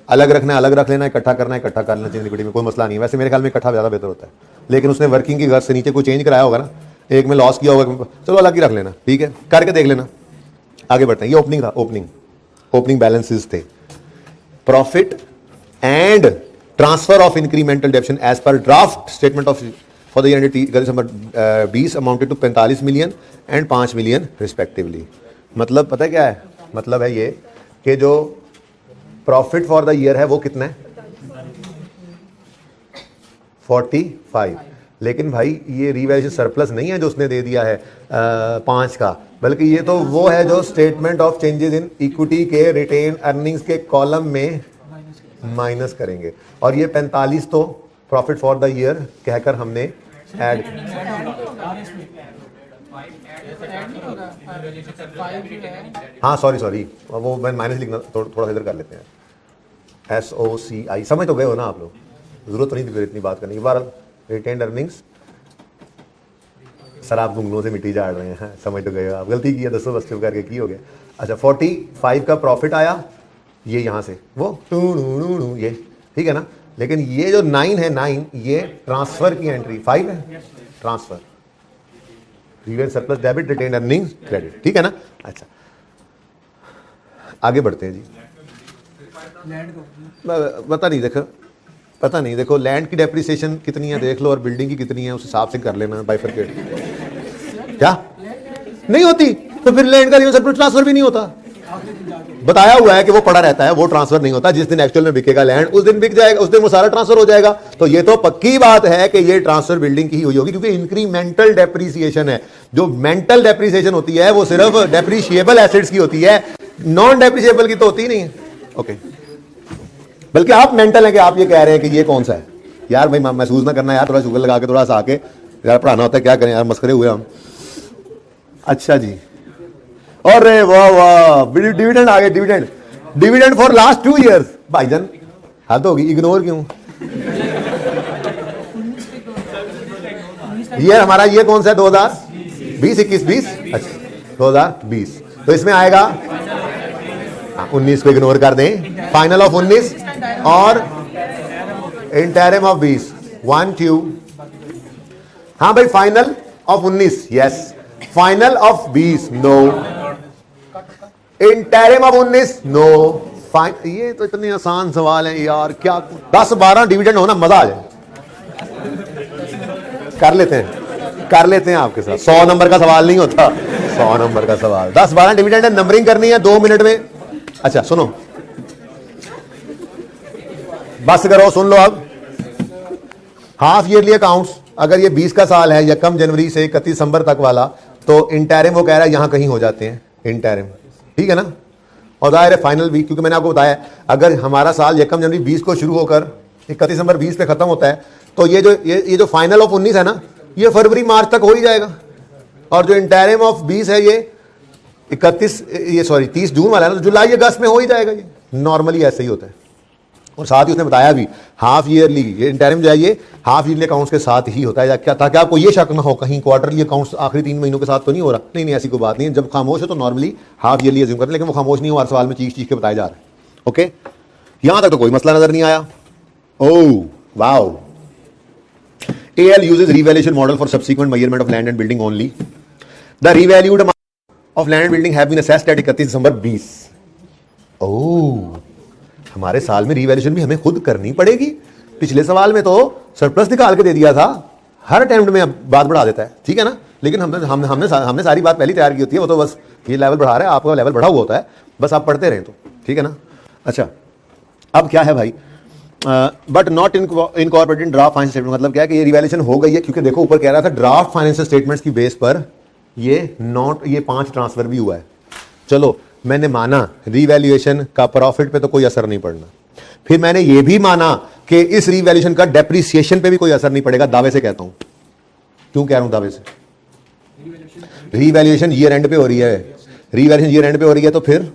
अलग रखना है, अलग रख लेना, इकट्ठा करना है, इकट्ठा कर लेना चेंज इक्विटी में, कोई मसला नहीं है। वैसे मेरे ख्याल में इकट्ठा ज़्यादा बेहतर होता है, लेकिन उसने वर्किंग की घर से नीचे कोई चेंज कराया होगा ना, एक में लॉस किया होगा, चलो अलग ही रख लेना। ठीक है, करके देख लेना। आगे बढ़ते हैं, ये ओपनिंग था, ओपनिंग बैलेंसेस थे। Profit and transfer of incremental depreciation as per draft statement of for the year ended December 20 amounted to 45 million and 5 million respectively. मतलब पता है क्या है, मतलब है ये कि जो प्रॉफिट फॉर द ईयर है वो कितना है, 45। लेकिन भाई ये रीवैल्यूएशन सरप्लस नहीं है जो उसने दे दिया है 5 का, बल्कि ये तो वो है जो statement of changes in equity के रिटेन अर्निंग्स के कॉलम में माइनस करेंगे। और ये 45 तो प्रॉफिट फॉर द ईयर कहकर हमने ऐड, हाँ सॉरी वो मैं माइनस लिखना, थोड़ा इधर कर लेते हैं, SOCI, समझ तो गए हो ना आप लोग, जरूरत तो नहीं थी इतनी बात करने की। बार रिटेन्ड अर्निंग्स, सर आप उंगलों से मिट्टी झाड़ रहे हैं, समझ तो गए हो आप, गलती की है, 10 बस चुप करके की हो गया। अच्छा, 45 का प्रॉफिट आया, ये यहाँ से वो ये, ठीक है ना। लेकिन ये जो 9 है, 9 ये ट्रांसफर की एंट्री, 5 है transfer, reveal surplus debit, retained earnings credit, ठीक है ना। अच्छा, आगे बढ़ते हैं जी। पता नहीं देखो लैंड की डेप्रिसिएशन कितनी है देख लो, और बिल्डिंग की कितनी है उस हिसाब से कर लेना बाइफरकेट। क्या नहीं होती तो फिर लैंड का सरप्लस ट्रांसफर भी नहीं होता, बताया हुआ है कि वो पड़ा रहता है, वो ट्रांसफर नहीं होता। जिस दिन एक्चुअल में बिकेगा लैंड उस दिन बिक जाएगा, उस दिन वो सारा ट्रांसफर हो जाएगा। तो ये तो पक्की बात है कि ये ट्रांसफर बिल्डिंग की ही हुई होगी, क्योंकि इंक्रीमेंटल डेप्रिसिएशन है। जो मेंटल डेप्रिसिएशन होती है वो सिर्फ डेप्रिशिएबल एसेट्स की होती है, नॉन डेप्रिशिएबल की तो होती ही नहीं है। ओके, बल्कि आप मेंटल है कि आप ये कह रहे हैं कि ये कौन सा है यार, भाई महसूस ना करना यार, थोड़ा शुगर लगा के थोड़ा सा आके यार पढ़ाना होता है, क्या करें यार, मस्करे हुए हम। अच्छा जी, और वाह वाह, डिविडेंड आ गए, डिविडेंड फॉर लास्ट 2 ईयर्स। भाईजान हद होगी, इग्नोर क्यों? ये हमारा ये कौन सा है, 2020 21 अच्छा 2020, तो इसमें आएगा 19 को इग्नोर कर दें, फाइनल ऑफ 19 और इंटरिम ऑफ 20, 1 2। हाँ भाई, final of 19 yes, final of 20 no, interim of 19 no. ये तो इतने आसान सवाल है यार, क्या 10-12 डिविडेंड होना मजा आ जाए। कर लेते हैं आपके साथ, 100 नंबर का सवाल नहीं होता, 100 नंबर का सवाल, 10-12 डिविडेंड है, नंबरिंग करनी है 2 मिनट में। अच्छा सुनो, बस करो, सुन लो अब। हाफ ईयरली अकाउंट्स, अगर ये 20 का साल है, 1 जनवरी से 31 दिसंबर तक वाला, तो इंटरिम वो कह रहा है यहां कहीं हो जाते हैं इंटरिम, ठीक है ना। और जाहिर है फाइनल भी, क्योंकि मैंने आपको बताया अगर हमारा साल 1 जनवरी 20 को शुरू होकर 31 दिसंबर 20 पे खत्म होता है, तो ये जो फाइनल ऑफ 19 है ना, ये फरवरी मार्च तक हो ही जाएगा। और जो इंटरिम ऑफ 20 है ये 30 जून वाला है ना, तो जुलाई अगस्त में हो ही जाएगा। ये नॉर्मली ऐसे ही होता है। और साथ ही उसने बताया भी हाफ ईयरली, ये इंटरिम जो है ये हाफ ईयरली अकाउंट्स के साथ ही होता है, क्या ताकि आपको ये शक ना हो कहीं क्वार्टरली अकाउंट्स आखिरी 3 महीनों के साथ तो नहीं हो रहा। नहीं, ऐसी कोई बात नहीं है। जब खामोश हो तो नॉर्मली हाफ ईयरली अज्यूम करते हैं, लेकिन वो खामोश नहीं हो, हर सवाल में चीख के बताया जा रहा है। ओके, यहां तक तो कोई मसला नजर नहीं आया। Oh wow, AL uses revaluation model for subsequent measurement of land and building only. The revalued amount of land and building have been assessed at 31 December 20। ओह, हमारे साल में रिवैल्यूएशन भी हमें खुद करनी पड़ेगी। पिछले सवाल में तो सरप्लस निकाल के दे दिया था, हर अटेम्प्ट में बात बढ़ा देता है, ठीक है ना। लेकिन हमने सारी बात पहले तैयार की होती है, वो तो बस ये लेवल बढ़ा रहा है, आपका लेवल बढ़ा हुआ होता है, बस आप पढ़ते रहें तो, ठीक है ना। अच्छा, अब क्या है भाई, but not incorporated draft financial statement. मतलब क्या है कि ये रिवैल्यूएशन हो गई है, क्योंकि देखो ऊपर कह रहा था ड्राफ्ट फाइनेंशियल स्टेटमेंट्स की बेस पर ये 5 ट्रांसफर भी हुआ है। चलो मैंने माना रिवैल्यूएशन का प्रॉफिट पे तो कोई असर नहीं पड़ना, फिर मैंने ये भी माना कि इस रिवैल्यूएशन का डेप्रिसिएशन पे भी कोई असर नहीं पड़ेगा। दावे से कहता हूं। क्यों कह रहा हूं दावे से? रिवैल्यूएशन ईयर एंड पे हो रही है, रिवैल्यूएशन ईयर एंड पे हो रही है, तो फिर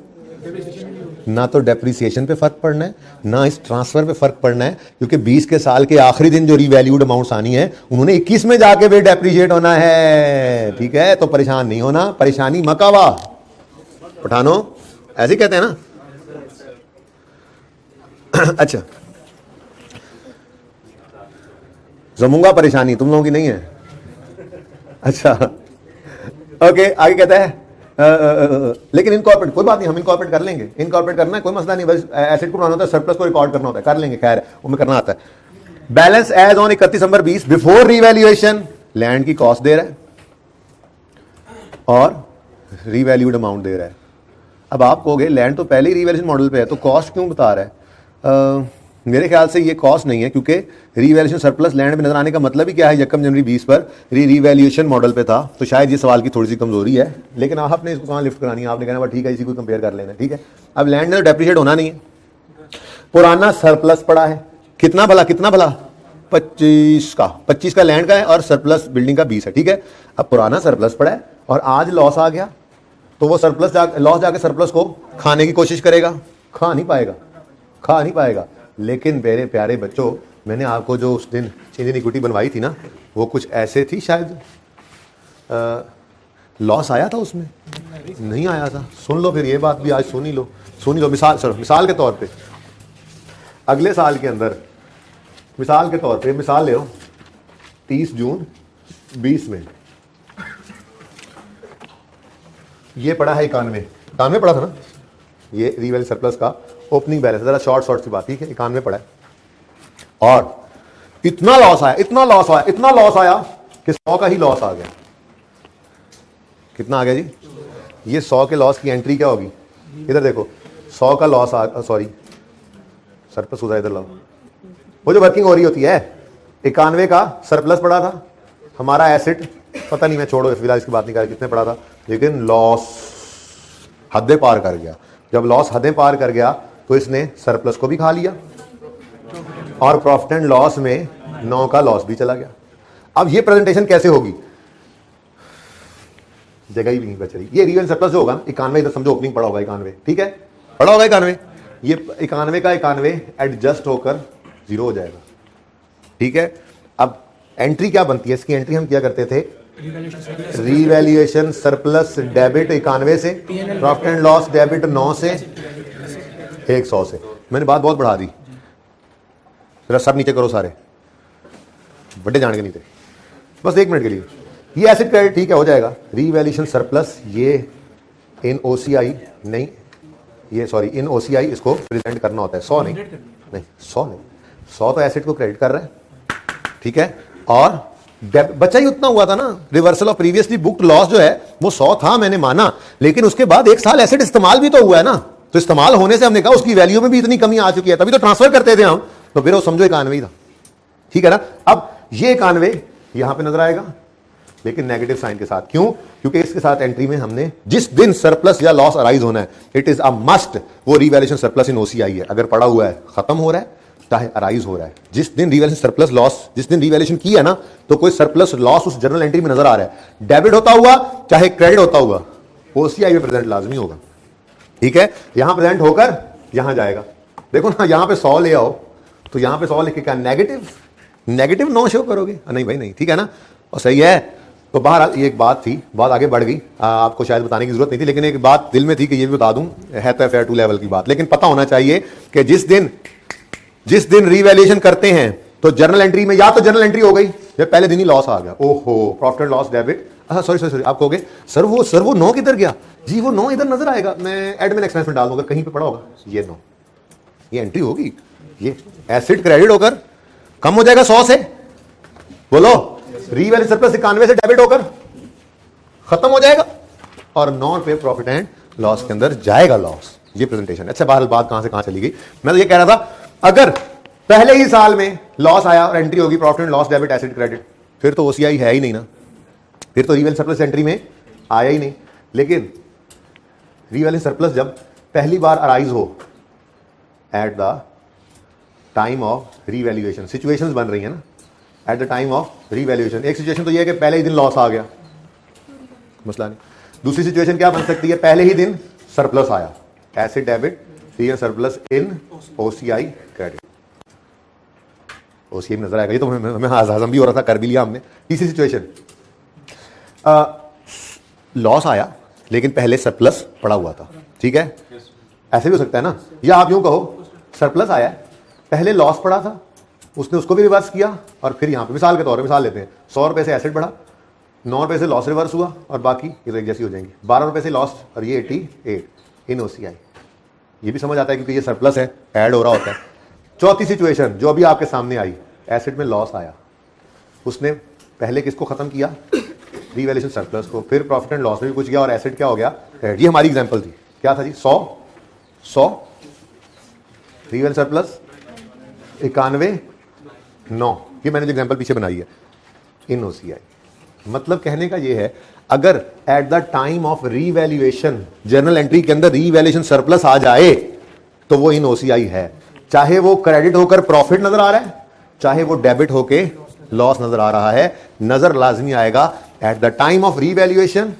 ना तो डेप्रिसिएशन पे फर्क पड़ना है, ना इस ट्रांसफर पे फर्क पड़ना है, क्योंकि 20 के साल के आखिरी दिन जो रिवैल्यूड अमाउंट्स आनी है उन्होंने 21 में जाके भी डेप्रिशिएट होना है। ठीक है, तो परेशान नहीं होना, परेशानी मकावा पठानो, ऐसे कहते हैं ना। अच्छा, जमूंगा परेशानी तुम लोगों की नहीं है। अच्छा ओके, आगे कहता है लेकिन इनकॉर्पोरेट कोई बात नहीं, हम इनकॉर्पोरेट कर लेंगे। इनकॉर्पोरेट करना है कोई मसला नहीं, बस एसेट को बनाना होता है, सरप्लस को रिकॉर्ड करना होता है, कर लेंगे, खैर वो में करना आता है। Balance as on 31 December 20 before revaluation land की कॉस्ट दे रहा है और रिवैल्यूड अमाउंट दे रहा है। अब आप कहोगे लैंड तो पहले ही रिवैल्यूएशन मॉडल पे है, तो कॉस्ट क्यों बता रहा है? मेरे ख्याल से ये कॉस्ट नहीं है, क्योंकि रिवैल्यूएशन सरप्लस लैंड में नजर आने का मतलब ही क्या है? 1 जनवरी 20 पर रिवैल्यूएशन मॉडल पे था, तो शायद ये सवाल की थोड़ी सी कमजोरी है, लेकिन आपने इसको कहाँ लिफ्ट करानी है? आपने कहना ठीक है, इसी को कंपेयर कर लेना। ठीक है, अब लैंड में डेप्रिशिएट होना नहीं है, पुराना सरप्लस पड़ा है। कितना भला 25 का लैंड का है और सरप्लस बिल्डिंग का 20 है। ठीक है, अब पुराना सरप्लस पड़ा है और आज लॉस आ गया, तो वो सरप्लस लॉस जाके सरप्लस को खाने की कोशिश करेगा, खा नहीं पाएगा। लेकिन मेरे प्यारे बच्चों, मैंने आपको जो उस दिन चेंज इन इक्विटी बनवाई थी ना, वो कुछ ऐसे थी, शायद लॉस आया था उसमें? नहीं आया था। सुन लो फिर, ये बात भी आज सुन ही लो। मिसाल के तौर पे अगले साल के अंदर, मिसाल के तौर पे मिसाल ले लो, 30 जून 20 में ये पड़ा है 91 पड़ा था ना, ये रिवैल्यू सरप्लस का ओपनिंग बैलेंस। जरा शॉर्ट सी बात, ठीक है, 91 पड़ा है और इतना लॉस आया कि 100 का ही लॉस आ गया। कितना आ गया जी? ये 100 के लॉस की एंट्री क्या होगी? इधर देखो, 100 का लॉस सरप्लस उधर इधर लाओ, वो जो वर्किंग हो रही होती है, 91 का सरप्लस पड़ा था हमारा एसेट, पता नहीं, मैं छोड़ो फिलहाल इसकी बात नहीं कर रहा कितने पड़ा था, लेकिन लॉस हदें पार कर गया। जब लॉस हदें पार कर गया तो इसने सरप्लस को भी खा लिया और प्रॉफिट एंड लॉस में 9 का लॉस भी चला गया। अब ये प्रेजेंटेशन कैसे होगी? जगह ही नहीं बच रही। ये रियल सरप्लस जो होगा ना, 91, इधर समझो ओपनिंग पड़ा होगा 91, ठीक है, पड़ा होगा 91, ये 91 का 91 एडजस्ट होकर 0 हो जाएगा। ठीक है, अब एंट्री क्या बनती है इसकी? एंट्री हम क्या करते थे? रिवैल्यूएशन सरप्लस डेबिट 91 से, प्रॉफिट एंड लॉस डेबिट 9 से, 100 से। मैंने बात बहुत बढ़ा दी, जरा सब नीचे करो सारे, बड़े जान के नहीं थे, बस 1 मिनट के लिए। ये एसेट क्रेडिट ठीक है, हो जाएगा। रिवैल्यूएशन सरप्लस ये इन ओसीआई नहीं, ये सॉरी इन ओसीआई इसको प्रेजेंट करना होता है। 100 नहीं 100 तो एसेट को क्रेडिट कर रहा है, ठीक है। और बचा ही उतना हुआ था ना, reversal of previously booked loss जो है वो 100 था, मैंने माना, लेकिन उसके बाद 1 साल एसेट इस्तेमाल भी तो हुआ है ना, तो इस्तेमाल होने से हमने कहा उसकी वैल्यू में भी इतनी कमी आ चुकी है, तभी तो ट्रांसफर करते थे हम, तो फिर वो समझो 91 ही था, ठीक है ना। अब ये 91 यहां पे नजर आएगा, लेकिन नेगेटिव साइन के साथ। क्यों? क्योंकि इसके साथ एंट्री में हमने जिस दिन सरप्लस या लॉस अराइज होना है, इट इज अ मस्ट, वो रिवैल्यूएशन सरप्लस इन ओसीआई है। अगर पड़ा हुआ है, खत्म हो रहा है, चाहे अराइज हो रहा है, जिस दिन रिवैल्यूएशन सरप्लस लॉस, जिस दिन रिवैल्यूएशन की है ना, तो कोई सरप्लस लॉस उस जर्नल एंट्री में नजर आ रहा है, डेबिट होता हुआ चाहे क्रेडिट होता हुआ, ओसीआई में प्रेजेंट लाजमी होगा, ठीक है। यहां प्रेजेंट होकर यहां जाएगा। देखो ना, यहां पे 100 ले आओ, तो यहां पे 100 लिख के क्या नेगेटिव 9 शो करोगे? नहीं भाई नहीं, ठीक है ना, और सही है। तो बहरहाल ये एक बात थी, बात आगे बढ़ गई, आपको शायद बताने की जरूरत नहीं थी, लेकिन एक बात दिल में थी कि ये भी बता दूं, है तो FAR 2 लेवल की बात, लेकिन पता होना चाहिए कि जिस दिन रिवैल्यूएशन करते हैं तो जर्नल एंट्री में या तो जर्नल एंट्री हो गई या पहले दिन ही लॉस आ गया, ओहो profit and loss debit, sorry आप कहोगे सर वो 9 किधर गया जी? वो 9 इधर नजर आएगा, मैं एडमिन एक्सपेंस में डाल दूंगा, कहीं पे पड़ा होगा ये 9, ये एंट्री होगी, ये एसेट क्रेडिट होकर कम हो जाएगा 100 से, बोलो रिवैल्यू सरप्लस 91 से डेबिट होकर खत्म हो जाएगा और 9 पे प्रॉफिट एंड लॉस के अंदर जाएगा लॉस। ये प्रेजेंटेशन। अच्छा बहरहाल बात कहां से कहां चली गई? मैं तो ये कह रहा था, अगर पहले ही साल में लॉस आया और एंट्री होगी profit and loss debit asset credit, फिर तो ओसीआई है ही नहीं ना, फिर तो रिवेल सरप्लस एंट्री में आया ही नहीं। लेकिन रिवेल सरप्लस जब पहली बार अराइज हो at the time of revaluation, situations बन रही है ना at the time of revaluation. एक सिचुएशन तो ये है कि पहले ही दिन लॉस आ गया, मसला नहीं। दूसरी सिचुएशन क्या बन सकती है, पहले ही दिन सरप्लस आया, asset debit real surplus in OCI credit, OCI में नजर आएगा। ये तो हमें हजम भी हो रहा था, कर भी लिया हमने। तीसरी सिचुएशन, लॉस आया लेकिन पहले सरप्लस पड़ा हुआ था, ठीक है, ऐसे भी हो सकता है ना। या आप यूं कहो सरप्लस आया, पहले लॉस पड़ा था, उसने उसको भी रिवर्स किया और फिर यहां पे मिसाल के तौर पे मिसाल लेते हैं, 100 रुपए से एसेट बढ़ा, 9 रुपए से लॉस रिवर्स हुआ और बाकी ये तो एक जैसी हो जाएंगी, 12 रुपए से लॉस और ये 88 इन ओसीआई। ये भी समझ आता है क्योंकि ये सरप्लस है, ऐड हो रहा होता है। चौथी सिचुएशन जो अभी आपके सामने आई, एसेट में लॉस आया, उसने पहले किसको खत्म किया, रीवैल्यूएशन सरप्लस को, फिर प्रॉफिट एंड लॉस में भी कुछ गया और एसेट क्या हो गया, ये हमारी एग्जांपल थी, क्या था जी, 100 रीवैल्यूएशन सरप्लस 91 9, ये मैंने जो एग्जांपल पीछे बनाई है इन ओसीआई। मतलब कहने का ये है, अगर at the time of revaluation journal entry के अंदर रीवैल्यूएशन सरप्लस आ जाए तो वो इन ओसीआई है, चाहे वो क्रेडिट होकर प्रॉफिट नजर आ रहा है, चाहे वो डेबिट होके लॉस नजर आ रहा है, नजर लाजमी आएगा at the time of revaluation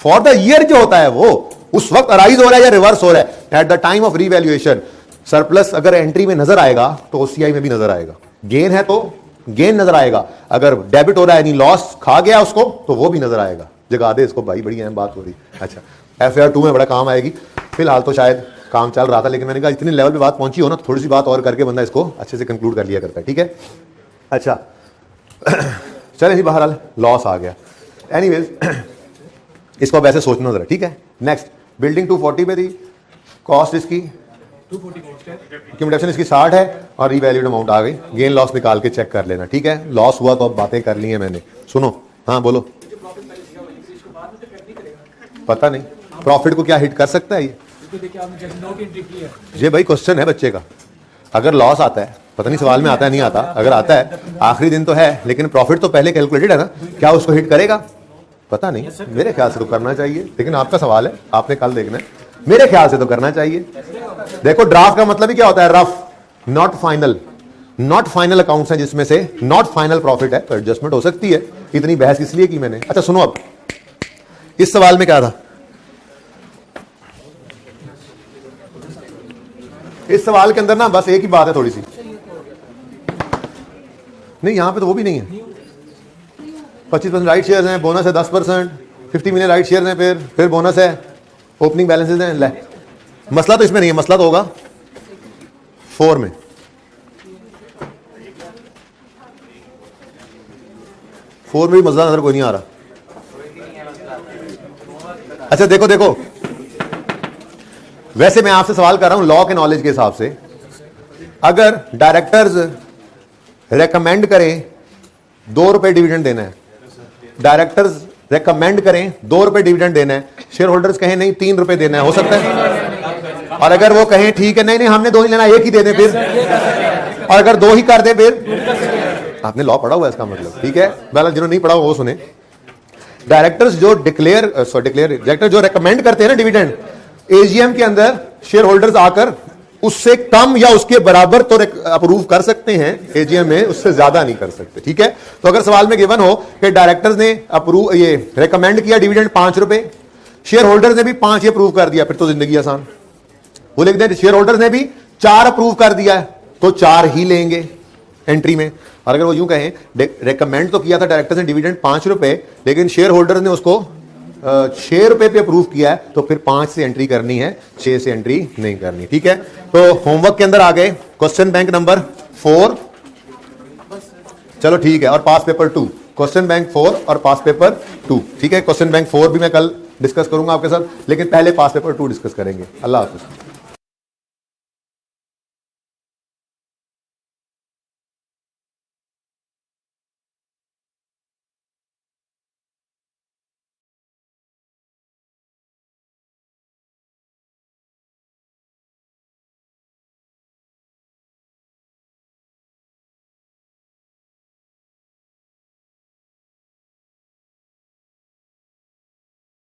for the year जो होता है वो उस वक्त अराइज हो रहा है या रिवर्स हो रहा है, at the time of revaluation surplus अगर एंट्री में नजर आएगा तो ओसीआई में भी नजर आएगा, गेन है तो गेन नजर आएगा, अगर डेबिट हो रहा है यानी लॉस खा गया उसको तो वो भी नजर आएगा। जगा दे इसको भाई, बड़ी अहम बात हो रही। अच्छा, FAR 2 में बड़ा काम आएगी, फिलहाल तो शायद काम चल रहा था, लेकिन मैंने कहा इतने लेवल पे बात पहुंची हो ना, थोड़ी सी बात और करके बंदा इसको अच्छे से कंक्लूड कर लिया करता है, ठीक है। अच्छा चले जी, बहरहाल लॉस आ गया, एनीवेज इसको अब ऐसे सोचना जरा, ठीक है। नेक्स्ट, बिल्डिंग 240 पे थी, कॉस्ट इसकी 240 इसकी 60 है और रीवैल्यूड अमाउंट आ गई, गेन लॉस निकाल के चेक कर लेना, ठीक है। लॉस हुआ तो अब बातें कर ली हैं मैंने, सुनो, हाँ बोलो। पता नहीं प्रॉफिट को क्या हिट कर सकता है ये भाई क्वेश्चन है बच्चे का। अगर लॉस आता है, पता नहीं सवाल में आता है नहीं आता, अगर आता है आखिरी दिन तो है, लेकिन प्रॉफिट तो पहले कैलकुलेटेड है ना, क्या उसको हिट करेगा पता नहीं, मेरे ख्याल से तो करना चाहिए, लेकिन आपका सवाल है, आपने कल देखना है, मेरे ख्याल से तो करना चाहिए। देखो ड्राफ्ट का मतलब ही क्या होता है, rough, not final, not final accounts हैं जिसमें से नॉट फाइनल प्रॉफिट है, तो एडजस्टमेंट हो सकती है। इतनी बहस इसलिए की मैंने। अच्छा सुनो, अब इस सवाल में क्या था, इस सवाल के अंदर ना बस एक ही बात है थोड़ी सी, नहीं यहां पे तो वो भी नहीं है, 25% राइट शेयर्स हैं, बोनस है 10%, 50 मिलियन राइट शेयर्स हैं, फिर बोनस है, ओपनिंग बैलेंसेस हैं। ले, मसला तो इसमें नहीं है, मसला तो होगा 4 में। फोर में भी मसला नजर कोई नहीं आ रहा। अच्छा देखो देखो, वैसे मैं आपसे सवाल कर रहा हूं लॉ के नॉलेज के हिसाब से, अगर डायरेक्टर्स रेकमेंड करें 2 रुपए डिविडेंड देना है, डायरेक्टर्स रेकमेंड करें 2 रुपए डिविडेंड देना है, शेयर होल्डर्स कहें नहीं 3 रुपए देना है, हो सकता है? और अगर वो कहें ठीक है नहीं हमने 2 नहीं लेना, 1 ही दे दें फिर, और अगर 2 ही कर दे फिर, आपने लॉ पढ़ा हुआ है इसका मतलब, ठीक है। पहले जिन्होंने नहीं पढ़ा वो सुने। डायरेक्टर्स जो डायरेक्टर जो रेकमेंड करते हैं ना डिविडेंड, एजीएम के अंदर शेयर होल्डर्स आकर उससे कम या उसके बराबर तो अप्रूव कर सकते हैं एजीएम में, उससे ज्यादा नहीं कर सकते, ठीक है। तो अगर सवाल में गिवन हो कि डायरेक्टर्स ने अप्रूव ये रेकमेंड किया डिविडेंड 5 रुपए, शेयर होल्डर्स ने भी 5 ही अप्रूव कर दिया, फिर तो जिंदगी आसान। वो लिख दें शेयर होल्डर्स ने भी 4 अप्रूव कर दिया है तो 4 ही लेंगे एंट्री में। और अगर वो यूं कहें रेकमेंड तो किया था डायरेक्टर्स ने डिविडेंड 5 रुपए, लेकिन शेयर होल्डर्स ने उसको 6 रुपए पे अप्रूव किया है, तो फिर 5 से एंट्री करनी है, 6 से एंट्री नहीं करनी, ठीक है। तो होमवर्क के अंदर आ गए क्वेश्चन बैंक नंबर 4, चलो ठीक है, और पास पेपर 2, क्वेश्चन बैंक 4 और पास पेपर 2, ठीक है। क्वेश्चन बैंक 4 भी मैं कल डिस्कस करूंगा आपके साथ, लेकिन पहले पास पेपर 2 डिस्कस करेंगे। अल्लाह हाफिज।